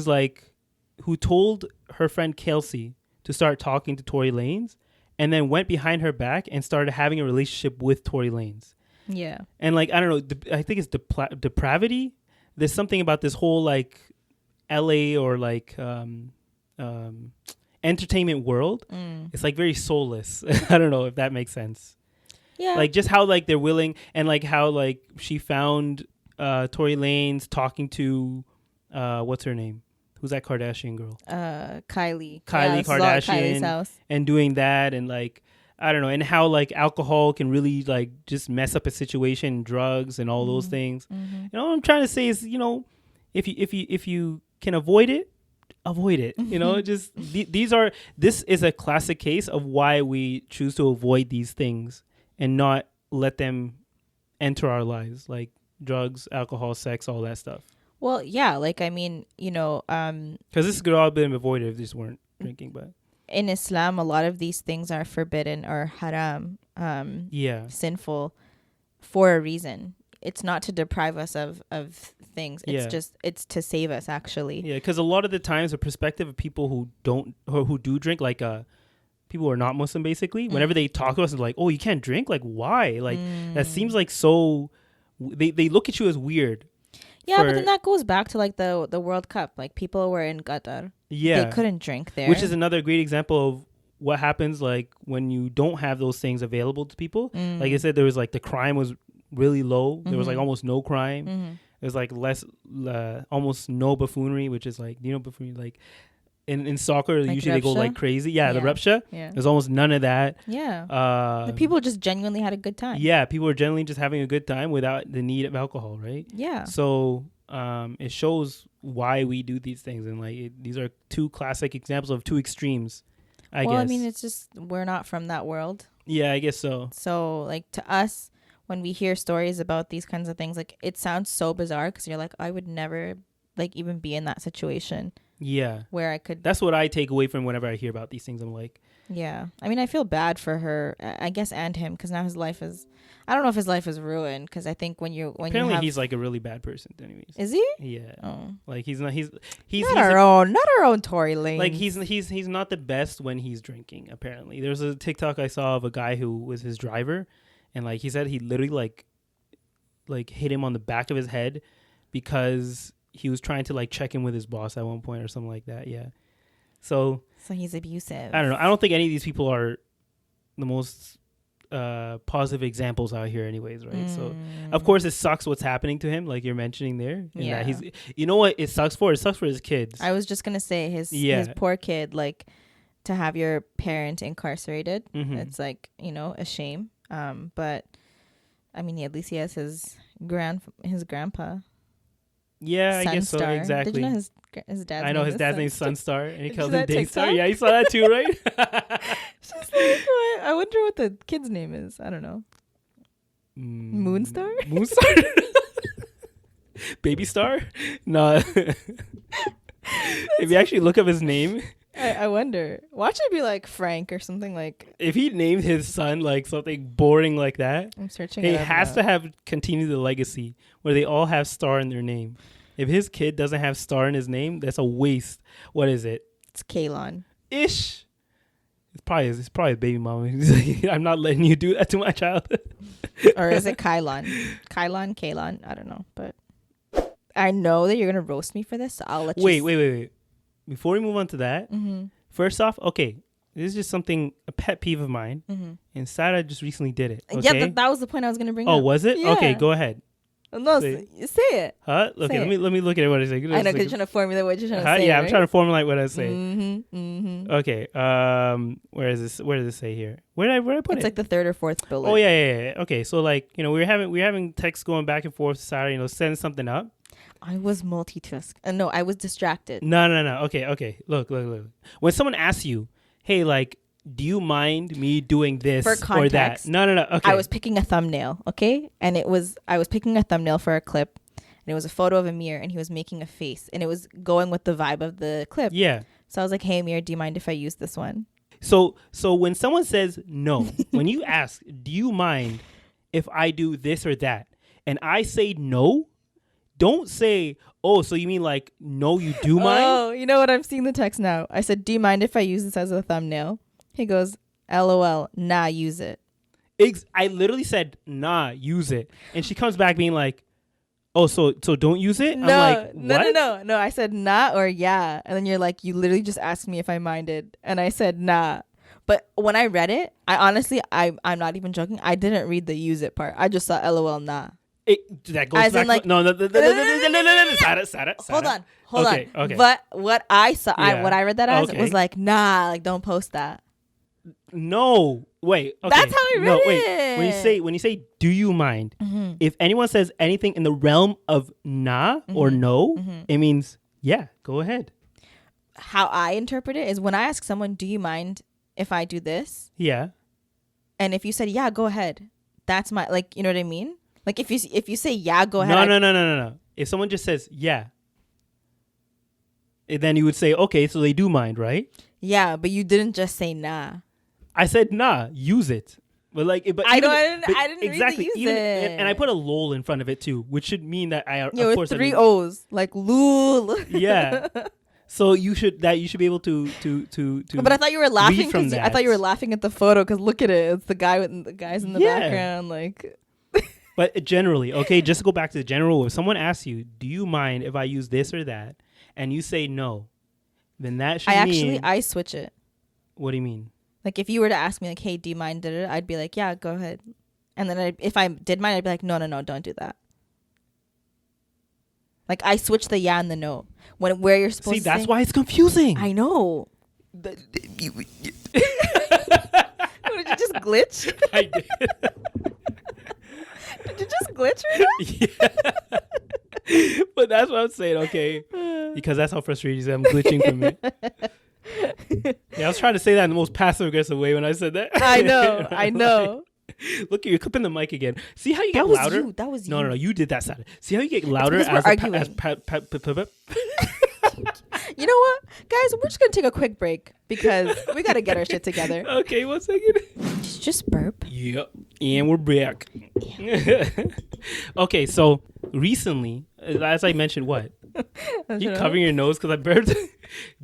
told her friend Kelsey to start talking to Tory Lanez, and then went behind her back and started having a relationship with Tory Lanez. Yeah. And like, I don't know, I think it's depravity. There's something about this whole like LA or like entertainment world. It's like very soulless. I don't know if that makes sense. Yeah. Like just how like they're willing, and like how like she found Tory Lanez talking to what's her name? Who's that Kardashian girl? Kylie Kardashian. Kylie's house. And doing that, and like, I don't know, and how like alcohol can really like just mess up a situation, drugs and all those things. You know what I'm trying to say is, you know, if you can avoid it, you know. Just this is a classic case of why we choose to avoid these things and not let them enter our lives, like drugs, alcohol, sex, all that stuff. Well, yeah, like, I mean, you know, because this could all have been avoided if these weren't drinking. But in Islam, a lot of these things are forbidden or haram, sinful, for a reason. It's not to deprive us of things. It's it's to save us, actually. Yeah, because a lot of the times, the perspective of people who do drink, like people who are not Muslim, basically, whenever they talk to us, it's like, oh, you can't drink? Like, why? Like, that seems like so. They look at you as weird. Yeah, but then that goes back to like the World Cup. Like, people were in Qatar. Yeah, they couldn't drink there, which is another great example of what happens like when you don't have those things available to people. Like I said, there was like the crime was really low. There was like Mm-hmm. almost no crime. Mm-hmm. There's like less, almost no buffoonery, which is like, you know, buffoonery, like in soccer, Like usually they go Repsha? like crazy. Yeah, the Yeah. Repsha. Yeah. There's almost none of that. Yeah. The people just genuinely had a good time. Yeah, people are generally just having a good time without the need of alcohol, right? Yeah. So it shows why we do these things, and like these are two classic examples of two extremes. I guess. I mean, it's just we're not from that world. Yeah, I guess so. So like to us, when we hear stories about these kinds of things, like it sounds so bizarre because you're like, I would never like even be in that situation. Yeah. Where I could. That's what I take away from whenever I hear about these things. I'm like, Yeah. I mean, I feel bad for her, I guess, and him, because now his life is. I don't know if his life is ruined, because I think when apparently he's like a really bad person. Anyways. Is he? Yeah. Oh. Like he's not not our own Tory Lane. Like he's not the best when he's drinking. Apparently, there's a TikTok I saw of a guy who was his driver, and like he said he literally like hit him on the back of his head because he was trying to like check in with his boss at one point or something like that. Yeah. So he's abusive. I don't know. I don't think any of these people are the most positive examples out here anyways, right? So of course it sucks what's happening to him, like you're mentioning there. Yeah. That you know what it sucks for? It sucks for his kids. I was just gonna say his poor kid, like to have your parent incarcerated. Mm-hmm. It's like, you know, a shame. But I mean, at least he has his grandpa. Yeah, I guess so. Exactly. Did you know his dad's I know name his dad's name's Sunstar, and he Did calls you him see that Daystar. TikTok? Yeah, you saw that too, right? Just like, I wonder what the kid's name is. I don't know. Moonstar? Moonstar? Baby Star? No. If you actually look up his name, I wonder. Watch it be like Frank or something like. if he named his son like something boring like that, I'm searching. he has to have continue the legacy where they all have Star in their name. If his kid doesn't have Star in his name, that's a waste. What is it? It's Kalon. Ish. It's probably baby mama. He's like, I'm not letting you do that to my child. Or is it Kylon? Kalon? I don't know, but I know that you're gonna roast me for this, so I'll let you. Wait. Before we move on to that, first off, okay, this is just a pet peeve of mine, and Sara just recently did it. Okay? Yeah, that was the point I was gonna bring up. Oh, was it? Yeah. Okay, go ahead. No, say it. Huh? Okay, let me look at what I say. I know, because you're trying to formulate what you're trying to say. Yeah, right? I'm trying to formulate what I say. Okay. Where is this? Where does it say here? Where did I put it? It's like the third or fourth bullet. Oh yeah. Okay, so like, you know, we're having texts going back and forth. Sara, you know, setting something up. I was multitasking. No, I was distracted. No. Okay. Look. When someone asks you, hey, like, do you mind me doing this for context, or that? No. Okay. I was picking a thumbnail, okay? And I was picking a thumbnail for a clip, and it was a photo of Amir, and he was making a face, and it was going with the vibe of the clip. Yeah. So I was like, hey, Amir, do you mind if I use this one? So when someone says no, when you ask, do you mind if I do this or that? And I say no, don't say, oh, so you mean like, no, you do mind? Oh, you know what? I'm seeing the text now. I said, do you mind if I use this as a thumbnail? He goes, LOL, nah, use it. I literally said, nah, use it. And she comes back being like, oh, so don't use it? No, I'm like, what? No. I said nah or yeah. And then you're like, you literally just asked me if I minded. And I said nah. But when I read it, I'm not even joking. I didn't read the use it part. I just saw LOL, nah. That goes As back. in, like, No. Sara. Hold on. Okay. But what I saw, Yeah. what I read that as Okay. was like, nah, like don't post that. No, wait. Okay. That's how I read it. When you say, do you mind? If anyone says anything in the realm of nah or no, it means yeah. Go ahead. How I interpret it is when I ask someone, do you mind if I do this? Yeah. And if you said yeah, go ahead. That's my, like, you know what I mean? Like if you say yeah, go ahead. No. If someone just says yeah, then you would say okay, so they do mind, right? Yeah, but you didn't just say nah. I said nah, use it. But like, I didn't exactly. Read the use it. And I put a lol in front of it too, which should mean that I of with course 3 O's, like lul. Yeah. So you should be able to. But I thought you were laughing because I thought you were laughing at the photo because look at it, it's the guy with the guys in the background, like. But generally, okay, just to go back to the general, if someone asks you, do you mind if I use this or that, and you say no, then that should mean... I switch it. What do you mean? Like if you were to ask me like, hey, do you mind? I'd be like, yeah, go ahead. And then if I did mine, I'd be like, no, don't do that. Like, I switch the yeah and the no. Where you're supposed to that's why it's confusing. I know. Did you just glitch? I did. Did you just glitch right now? Yeah. But that's what I'm saying, okay? Because that's how frustrated I'm glitching from it. Yeah, I was trying to say that in the most passive-aggressive way when I said that. I know. Look, you're clipping the mic again. See how you get louder? louder? That was you. No, you did that side. See how you get louder as we're arguing. You know what, guys? We're just gonna take a quick break because we gotta get our shit together. Okay, 1 second. Did you just burp? Yep, and we're back. Yeah. Okay, so recently, as I mentioned, what? You covering your nose because I burped?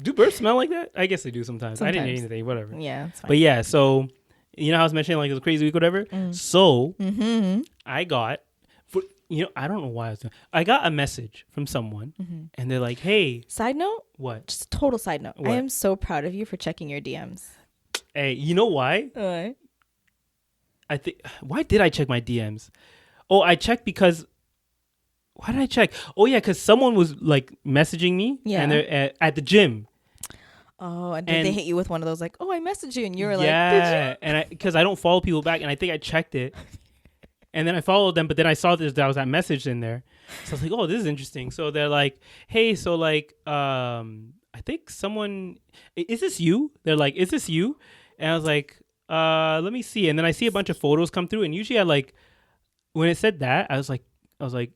Do burps smell like that? I guess they do sometimes. I didn't eat anything, whatever. Yeah, it's fine. But yeah, so you know how I was mentioning like it was a crazy week, whatever. So I got, I don't know why I got a message from someone, and they're like, "Hey." Side note. What? Just a total side note. What? I am so proud of you for checking your DMs. Hey, you know why? Why? I think. Why did I check my DMs? Oh, I checked because. Why did I check? Oh yeah, because someone was like messaging me, and they're at the gym. Oh, and did they hit you with one of those like, "Oh, I messaged you," and you were like, "Yeah," and because I don't follow people back, and I think I checked it, and then I followed them, but then I saw that was that message in there, so I was like, "Oh, this is interesting." So they're like, "Hey, so like, I think someone is this you?" They're like, "Is this you?" And I was like, "Let me see," and then I see a bunch of photos come through, and usually I like when it said that, I was like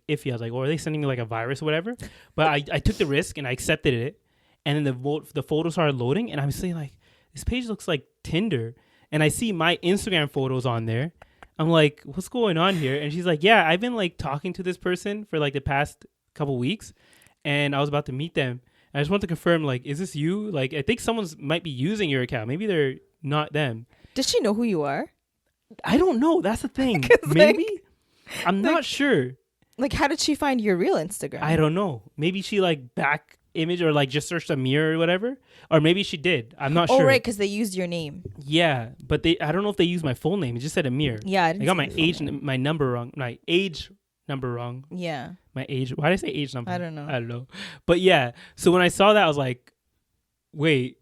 iffy. I was like, "Oh, are they sending me like a virus or whatever?" But I took the risk and I accepted it. And then the photos started loading, and I'm saying like, this page looks like Tinder, and I see my Instagram photos on there. I'm like, what's going on here? And she's like, yeah, I've been like talking to this person for like the past couple weeks, and I was about to meet them. And I just want to confirm, like, is this you? Like, I think someone's might be using your account. Maybe they're not them. Does she know who you are? I don't know. That's the thing. Maybe I'm not sure. Like, how did she find your real Instagram? I don't know. Maybe she like back image or like just searched Amir or whatever, or maybe she did. I'm not sure. Oh right, because they used your name. Yeah, but I don't know if they used my full name. It just said Amir. Yeah, I got my age number wrong. My age number wrong. Yeah, my age. Why did I say age number? I don't know. But yeah, so when I saw that, I was like, wait.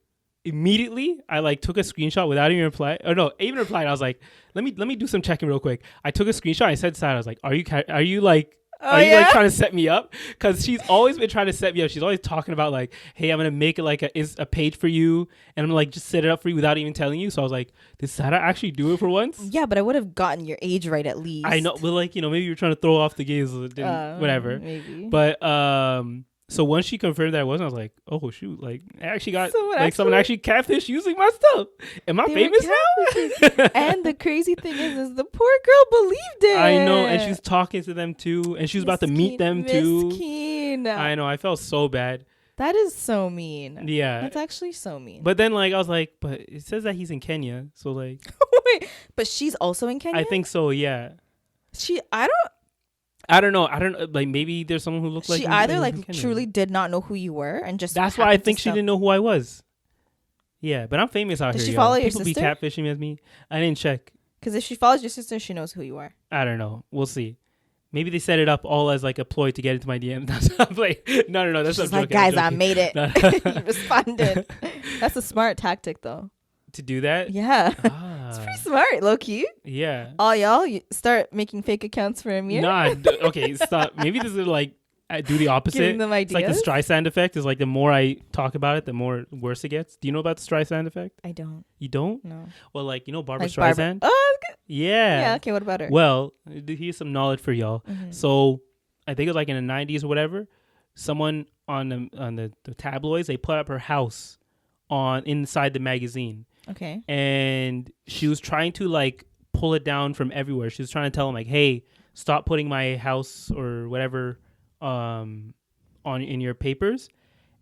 Immediately, I like took a screenshot without even reply. Or no, even replied. I was like, let me do some checking real quick. I took a screenshot. I said, "Sara," I was like, are you like like trying to set me up?" Because she's always been trying to set me up. She's always talking about like, "Hey, I'm gonna make it like a page for you, and I'm gonna like just set it up for you without even telling you." So I was like, "Did Sara actually do it for once?" Yeah, but I would have gotten your age right at least. I know, but like maybe you're trying to throw off the gays, whatever. Maybe. But so once she confirmed that I wasn't, I was like, "Oh shoot!" Like I actually got someone actually catfish using my stuff. Am I famous now? And the crazy thing is the poor girl believed it. I know, and she was talking to them too, and she was about to meet them too. I know. I felt so bad. That is so mean. Yeah, that's actually so mean. But then like I was like, but it says that he's in Kenya, so like. Wait, but she's also in Kenya? I think so. Yeah. I don't know. Like maybe there's someone who looked like she either like truly did not know who you were and just. That's why I think she didn't know who I was. Yeah, but I'm famous out here. Did she follow your sister? People be catfishing me as me. I didn't check. Because if she follows your sister, she knows who you are. I don't know. We'll see. Maybe they set it up all as like a ploy to get into my DM. That's I'm like, no. That's She's like, guys, I made it. You responded. That's a smart tactic, though. To do that? Yeah. It's pretty smart, low key. Yeah. All y'all, you start making fake accounts for Amir. Nah, okay, stop. Maybe this is like, I do the opposite. Giving them ideas. It's like the Streisand effect. Is like the more I talk about it, the more worse it gets. Do you know about the Streisand effect? I don't. You don't? No. Well, like, you know Barbara Streisand? Yeah. Yeah, okay, what about her? Well, here's some knowledge for y'all. Mm-hmm. So, I think it was like in the 90s or whatever, someone on the tabloids, they put up her house inside the magazine. Okay. And she was trying to like pull it down from everywhere. She was trying to tell him like, "Hey, stop putting my house or whatever in your papers."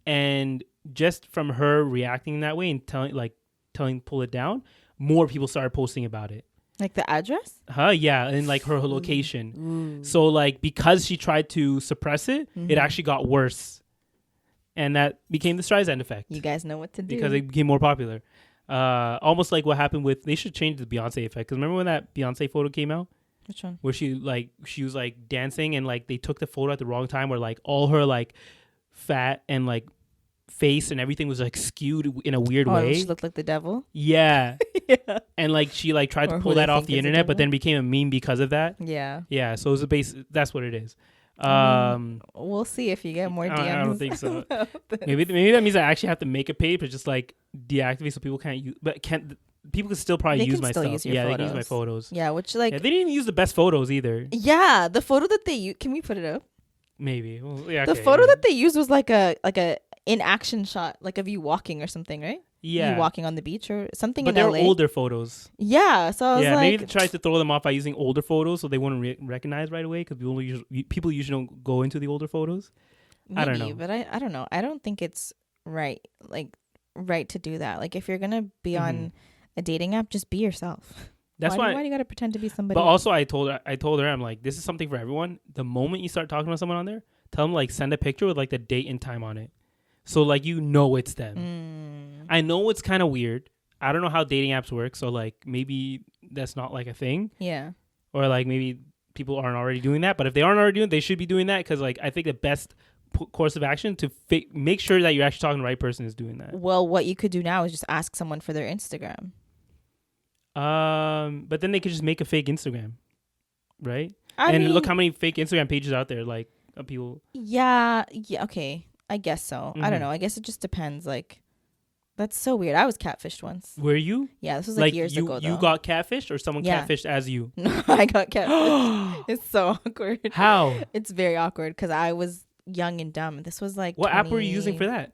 And just from her reacting that way and telling pull it down, more people started posting about it. Like the address? Yeah, and like her location. So like because she tried to suppress it, it actually got worse. And that became the Streisand effect. You guys know what to do. Because it became more popular. Almost like what happened with, they should change the Beyonce effect. Because remember when that Beyonce photo came out? Which one? Where she was like dancing and like they took the photo at the wrong time where like all her like fat and like face and everything was like skewed in a weird way. She looked like the devil. Yeah. Yeah. And like she like tried to pull that off the internet, but then became a meme because of that. Yeah. Yeah. So it's a base. That's what it is. We'll see if you get more DMs. I don't think so. Maybe that means I actually have to make a page, but just like deactivate so people can't use. But people can still probably use my stuff. Use your yeah, photos. they can use my photos. Yeah, which like they didn't even use the best photos either. Yeah, the photo that they used. Can we put it up? Maybe. Well, yeah. The photo that they used was like a in action shot, like of you walking or something, right? Yeah. You walking on the beach or something. But in they're LA. older photos. Yeah, so I was like, maybe they tried to throw them off by using older photos so they wouldn't recognize right away because people usually don't go into the older photos. Maybe, I don't know, but I don't know. I don't think it's right to do that. Like if you're gonna be on a dating app, just be yourself. That's why do you gotta pretend to be somebody? But also, I told her, I'm like, this is something for everyone. The moment you start talking about someone on there, tell them like send a picture with like the date and time on it, so like it's them. I know it's kind of weird. I don't know how dating apps work, so like maybe that's not like a thing. Yeah. Or like maybe people aren't already doing that, but if they aren't already doing it, they should be doing that because like I think the best course of action to make sure that you're actually talking to the right person is doing that. Well, what you could do now is just ask someone for their Instagram. But then they could just make a fake Instagram, right? I mean, look how many fake Instagram pages out there, like people. Yeah. Okay. I guess so. I don't know. I guess it just depends. Like, that's so weird. I was catfished once. Were you? Yeah, this was like years ago. You got catfished, or someone catfished as you? No, I got catfished. It's so awkward. How? It's very awkward because I was young and dumb. This was like. What app were you using for that?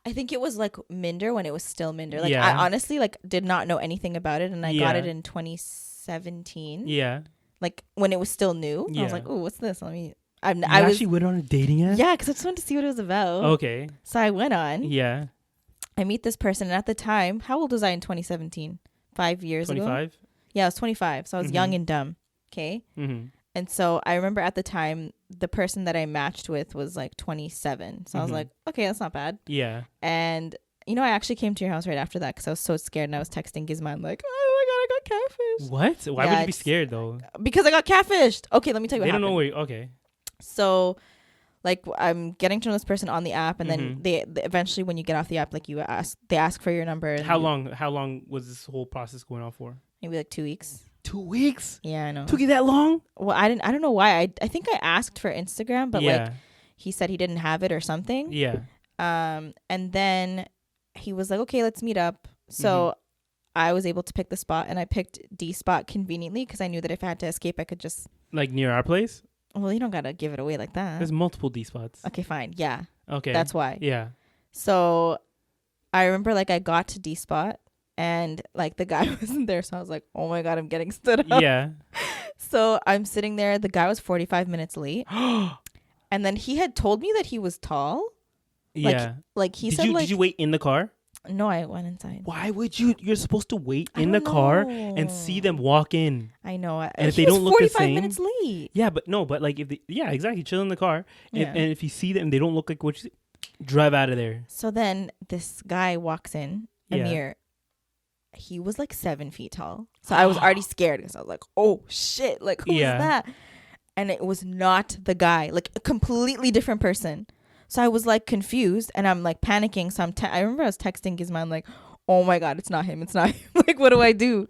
I think it was like Minder when it was still Minder. Like I honestly like did not know anything about it, and I got it in 2017. Yeah. Like when it was still new. Yeah. I was like, "Oh, what's this?" I actually went on a dating app? Yeah, because I just wanted to see what it was about. Okay. So I went on. Yeah. I meet this person, and at the time, how old was I in 2017? 5 years 25? ago? 25? Yeah, I was 25. So I was young and dumb. Okay. Mm-hmm. And so I remember at the time, the person that I matched with was like 27. So I was like, okay, that's not bad. Yeah. And, I actually came to your house right after that because I was so scared, and I was texting Gizman like, oh my God, I got catfished. What? Why would you be scared though? Because I got catfished. Okay, let me tell you what happened. They don't know where okay. So, like, I'm getting to know this person on the app, and then they eventually, when you get off the app, like they ask for your number. And how long was this whole process going on for? Maybe like 2 weeks. 2 weeks? Yeah, I know. Took you that long? Well, I don't know why. I think I asked for Instagram, but like he said he didn't have it or something. Yeah. And then he was like, okay, let's meet up. So I was able to pick the spot, and I picked D spot conveniently because I knew that if I had to escape, I could just like near our place. Well, you don't gotta give it away like that. There's multiple D spots. Okay, fine. Yeah. Okay. That's why. Yeah. So I remember like I got to D spot and like the guy wasn't there. So I was like, oh my God, I'm getting stood up. Yeah. So I'm sitting there. The guy was 45 minutes late. And then he had told me that he was tall. Yeah. Like he said, did you wait in the car? No, I went inside. Why would you? You're supposed to wait in the car and see them walk in. I know. And if they don't look the same, 45 minutes late. Yeah, but like if exactly, chill in the car. Yeah. And if you see them, they don't look like what you drive out of there. So then this guy walks in, Amir. He was like 7 feet tall. So I was already scared because I was like, oh shit, like who is that? And it was not the guy, like a completely different person. So I was like confused and I'm like panicking. So I remember I was texting Gizman like, oh my God, it's not him. It's not him. Like, what do I do?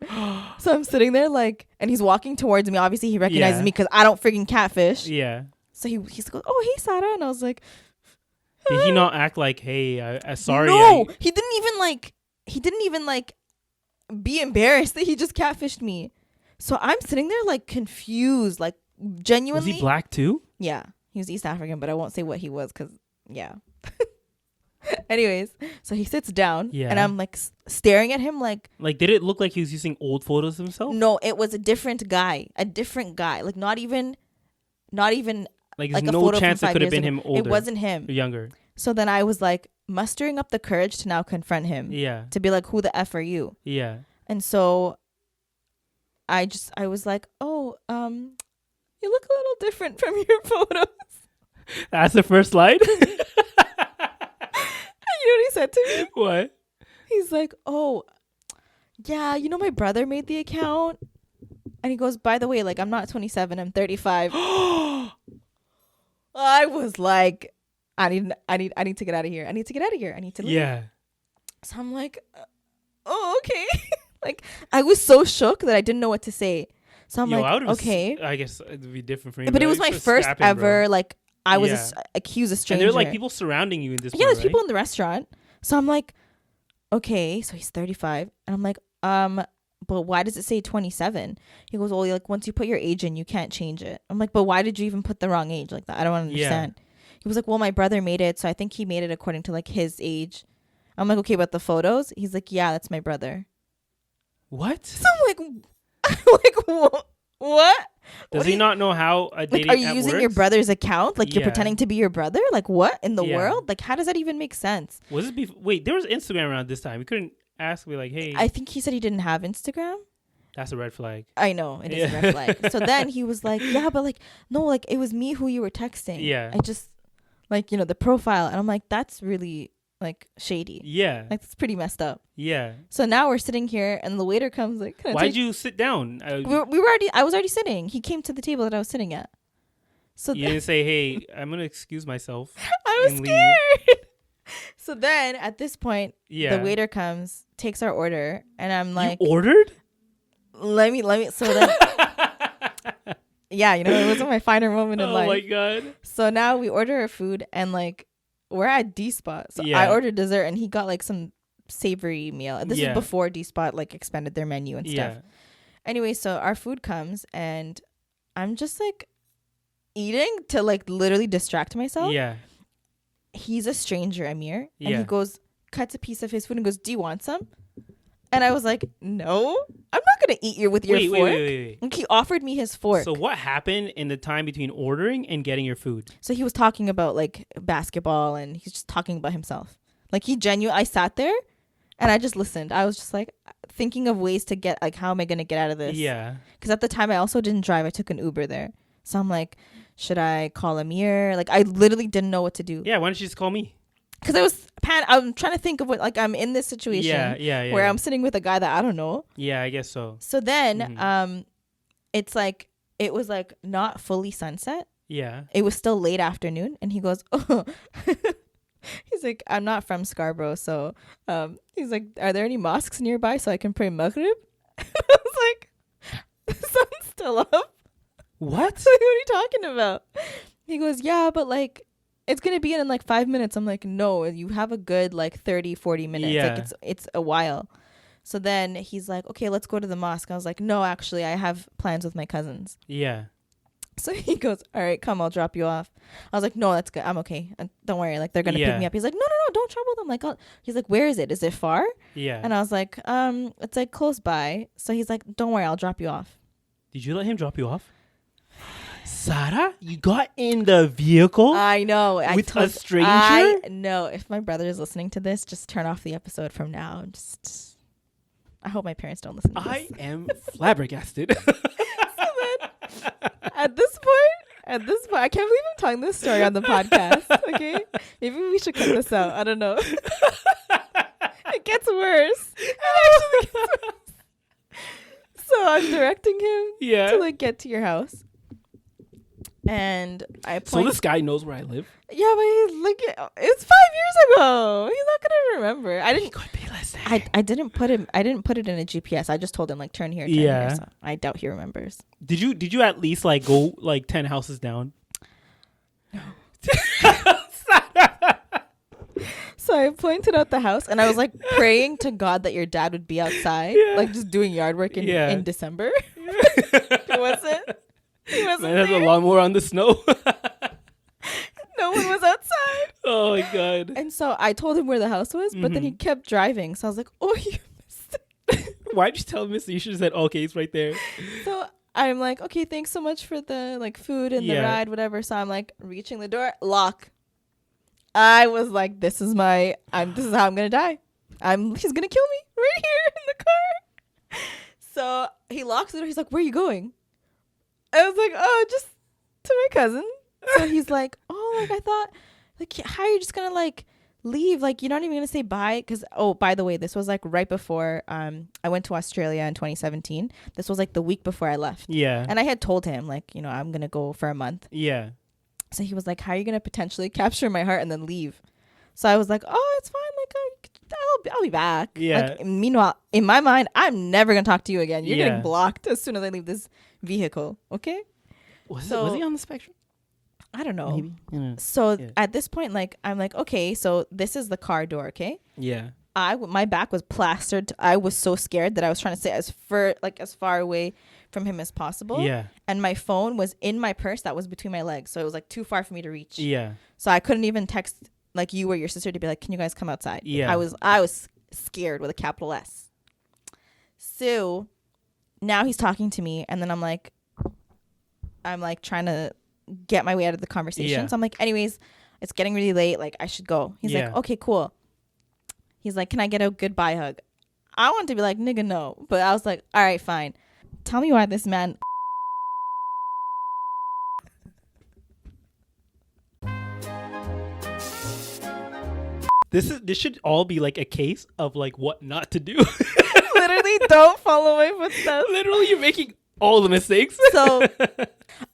So I'm sitting there like, and he's walking towards me. Obviously he recognizes me because I don't freaking catfish. Yeah. So he goes, oh, hey, Sara. And I was like, did he not act like, hey, sorry? No, he didn't even be embarrassed that he just catfished me. So I'm sitting there like confused, like genuinely. Was he black too? Yeah. He was East African, but I won't say what he was because, yeah. Anyways, so he sits down and I'm like staring at him like. Like, did it look like he was using old photos of himself? No, it was a different guy. Like not even. Like there's no chance it could have been him older. It wasn't him. Or younger. So then I was like mustering up the courage to now confront him. Yeah. To be like, who the F are you? Yeah. And so I was like, oh, you look a little different from your photos. That's the first slide? You know what he said to me? What? He's like, oh, yeah, my brother made the account. And he goes, by the way, like, I'm not 27, I'm 35. I was like, I need to get out of here. I need to get out of here. I need to leave. Yeah. So I'm like, oh, okay. Like, I was so shook that I didn't know what to say. So I'm like, okay. I guess it'd be different for you. But it was my first ever, like, I was accused of stranger. And there were like people surrounding you in this. Yeah, there's people in the restaurant. So I'm like, okay, so he's 35. And I'm like, but why does it say 27? He goes, well, like, once you put your age in, you can't change it. I'm like, but why did you even put the wrong age like that? I don't understand. Yeah. He was like, well, my brother made it, so I think he made it according to like his age. I'm like, okay, but the photos? He's like, yeah, that's my brother. What? So I'm like, what? Does he not know how a dating app works? Are you works? using your brother's account? Like, you're pretending to be your brother? Like, what in the world? Like, how does that even make sense? Was this wait, there was Instagram around this time. We couldn't ask me like, hey. I think he said he didn't have Instagram. That's a red flag. I know, it is a red flag. So then he was like, yeah, but like, no, like, it was me who you were texting. Yeah. I just, like, you know, the profile. And I'm like, that's really, like, shady. Yeah. Like, that's pretty messed up. Yeah. So now we're sitting here and the waiter comes like, why'd you sit down? I was already sitting. He came to the table that I was sitting at. So you didn't say, hey, I'm going to excuse myself. I was scared. So then at this point, the waiter comes, takes our order, and I'm like, you ordered? Let me. So then, yeah, you know, it wasn't my finer moment in life. Oh my God. So now we order our food and like, we're at D-Spot. So I ordered dessert and he got like some savory meal. This is before D-Spot like expanded their menu and stuff. Anyway, so our food comes and I'm just like eating to like literally distract myself. Yeah. He's a stranger, Amir. And he goes, cuts a piece of his food and goes, do you want some? And I was like, no, I'm not going to eat you with your fork. Wait. And he offered me his fork. So what happened in the time between ordering and getting your food? So he was talking about like basketball and he's just talking about himself. Like I sat there and I just listened. I was just like thinking of ways to get, like, how am I going to get out of this? Yeah. Because at the time I also didn't drive. I took an Uber there. So I'm like, should I call Amir? Like, I literally didn't know what to do. Yeah. Why don't you just call me? Because I'm trying to think of what, like, I'm in this situation where I'm sitting with a guy that I don't know. Yeah, I guess so. So then it's like, it was like not fully sunset. Yeah. It was still late afternoon. And he goes, oh, he's like, I'm not from Scarborough. So he's like, are there any mosques nearby so I can pray Maghrib? I was like, the sun's still up. What? Like, what are you talking about? He goes, yeah, but like, it's going to be in like 5 minutes. I'm like, no, you have a good like 30, 40 minutes. Yeah. Like it's a while. So then he's like, okay, let's go to the mosque. I was like, no, actually, I have plans with my cousins. Yeah. So he goes, all right, come, I'll drop you off. I was like, no, that's good. I'm okay. Don't worry. Like, they're going to pick me up. He's like, no, don't trouble them. Like, he's like, where is it? Is it far? Yeah. And I was like, it's like close by. So he's like, don't worry, I'll drop you off. Did you let him drop you off? Sara, you got in the vehicle? I know. With a stranger? I know. If my brother is listening to this, just turn off the episode from now. I hope my parents don't listen to this. I am flabbergasted. So then, at this point, I can't believe I'm telling this story on the podcast. Okay? Maybe we should cut this out. I don't know. It gets worse. It actually gets worse. So I'm directing him to like get to your house. And I point. So this guy knows where I live? Yeah, but he's like, it's 5 years ago. He's not gonna remember. He could be listening. I didn't put it in a GPS. I just told him like turn here, turn here. So I doubt he remembers. Did you at least like go like 10 houses down? No. So I pointed out the house and I was like praying to God that your dad would be outside, like just doing yard work in December. He wasn't. He wasn't Man, there's a lawnmower on the snow. No one was outside. Oh my God. And so I told him where the house was, but then he kept driving. So I was like, oh, you missed it. Why'd you tell him? You should have said, okay, it's right there. So I'm like, okay, thanks so much for the like food and the ride, whatever. So I'm like reaching the door, lock. I was like, this is how I'm gonna die. He's gonna kill me right here in the car. So he locks the door. He's like, where are you going? I was like, oh, just to my cousin. So he's like, oh, like I thought, like, how are you just gonna like leave. Like, you're not even gonna say bye. Because, oh, by the way, this was like right before I went to Australia in 2017. This was like the week before I left. Yeah. And I had told him, like, you know, I'm gonna go for a month. Yeah. So he was like, how are you gonna potentially capture my heart and then leave? So I was like, oh, it's fine. Like, I'll be back. Yeah. Like, meanwhile, in my mind, I'm never gonna talk to you again. You're Yeah. getting blocked as soon as I leave this vehicle. Okay. Was So- he on the spectrum? I don't know. Maybe. So Yeah. at this point, like, I'm like, okay, so this is the car door. Okay. Yeah. My back was plastered. I was so scared that I was trying to sit as far away from him as possible. Yeah. And my phone was in my purse that was between my legs, so it was like too far for me to reach. Yeah. So I couldn't even text like you or your sister to be like, can you guys come outside? Yeah. I was scared with a capital S. So now he's talking to me, and then I'm like trying to get my way out of the conversation. Yeah. So I'm like, anyways, it's getting really late. Like, I should go. He's Yeah. like, okay, cool. He's like, can I get a goodbye hug? I want to be like, nigga, no. But I was like, all right, fine. Tell me why this man. This should all be like a case of like what not to do. Literally, don't follow my footsteps. Literally, you're making all the mistakes. So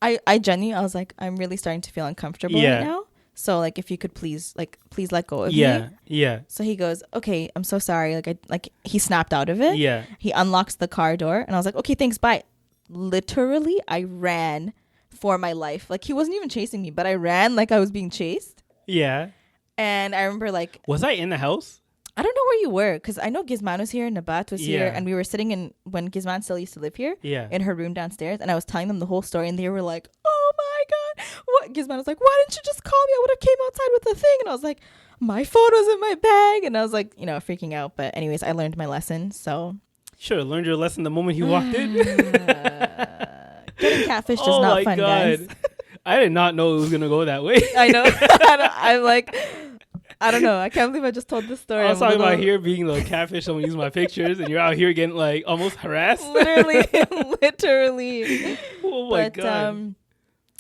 I genuinely, I was like, I'm really starting to feel uncomfortable right now. So like, if you could please let go of me. Yeah. So he goes, okay, I'm so sorry. Like he snapped out of it. Yeah. He unlocks the car door, and I was like, okay, thanks, bye. Literally, I ran for my life. Like, he wasn't even chasing me, but I ran like I was being chased. Yeah. And I remember, like, Was I in the house? I don't know where you were, because I know Gizman was here, Nabat was here, Yeah. and we were sitting in, when Gizman still used to live here, Yeah. in her room downstairs, and I was telling them the whole story, and they were like, oh my God. What? Gizman was like, why didn't you just call me? I would have came outside with the thing. And I was like, my phone was in my bag. And I was like, you know, freaking out. But anyways, I learned my lesson, so. Should have learned your lesson the moment you walked in. Getting catfished is not fun, guys. I did not know it was going to go that way. I know. I'm like, I don't know. I can't believe I just told this story. I was talking about here being like catfish, someone using my pictures, and you're out here getting like almost harassed. Literally. Oh my God.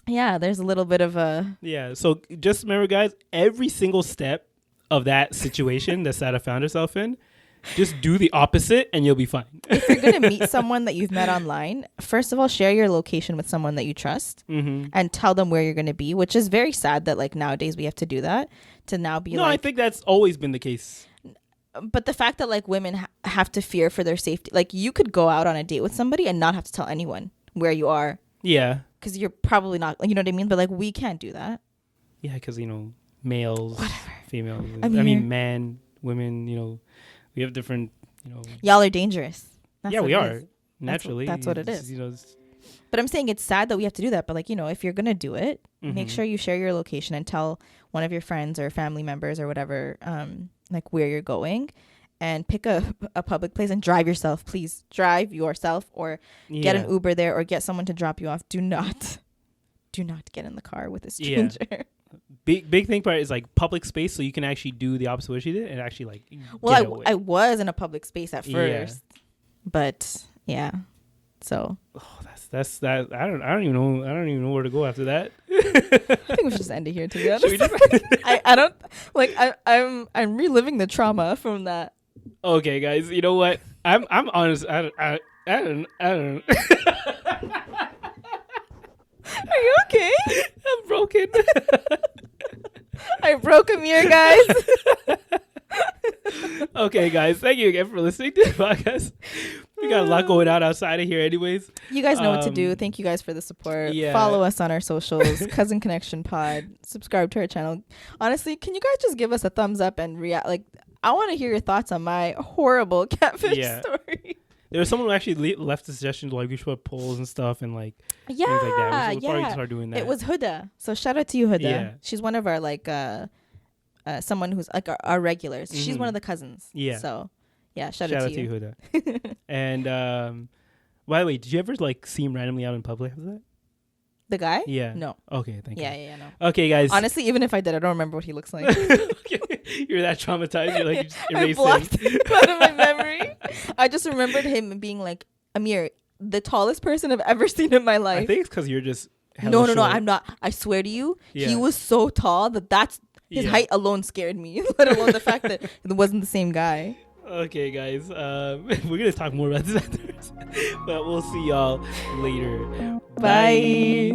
Yeah, there's a little bit of a. Yeah. So just remember, guys, every single step of that situation that Sara found herself in, just do the opposite and you'll be fine. If you're going to meet someone that you've met online, first of all, share your location with someone that you trust and tell them where you're going to be, which is very sad that like nowadays we have to do that to now be No, I think that's always been the case. But the fact that like women have to fear for their safety, like you could go out on a date with somebody and not have to tell anyone where you are. Yeah. Because you're probably not, you know what I mean? But like we can't do that. Yeah, because, you know, males, females, men, women, you know, we have different, you know. Y'all are dangerous. That's we are. Naturally. That's what it is. You know, but I'm saying it's sad that we have to do that. But like, you know, if you're going to do it, make sure you share your location and tell one of your friends or family members or whatever, like where you're going, and pick a public place and drive yourself. Please drive yourself or get an Uber there or get someone to drop you off. Do not get in the car with a stranger. Yeah. Big thing part is like public space, so you can actually do the opposite of what she did and actually like. Well, I was in a public space at first, but yeah. So. Oh, that's that. I don't even know where to go after that. I think we should just end it here. To be honest, I don't like. I'm reliving the trauma from that. Okay, guys, you know what? I'm honest. I don't. Are you okay? I'm broken. I broke Amir, guys. Okay, guys, thank you again for listening to the podcast. We got a lot going on outside of here anyways. You guys know what to do. Thank you guys for the support. Yeah. Follow us on our socials, Cousin Connection Pod. Subscribe to our channel. Honestly, can you guys just give us a thumbs up and react? Like, I want to hear your thoughts on my horrible catfish story. There was someone who actually left a suggestion like we should put polls and stuff and like things like that. We'll probably start doing that. It was Huda. So shout out to you, Huda. Yeah. She's one of our like someone who's like our regulars. She's one of the cousins. Yeah. So yeah, shout out to you, Huda. And by the way, did you ever like see him randomly out in public after that? The guy? Yeah. No. Okay, thank you. Yeah, no. Okay, guys. Honestly, even if I did, I don't remember what he looks like. Okay. You're that traumatized. You're like, you just erase I blocked him out of my memory. I just remembered him being like, Amir, the tallest person I've ever seen in my life. I think it's because you're just No, I'm not. I swear to you, he was so tall that's His height alone scared me, let alone the fact that it wasn't the same guy. Okay, guys. We're gonna talk more about this afterwards, but we'll see y'all later. Bye.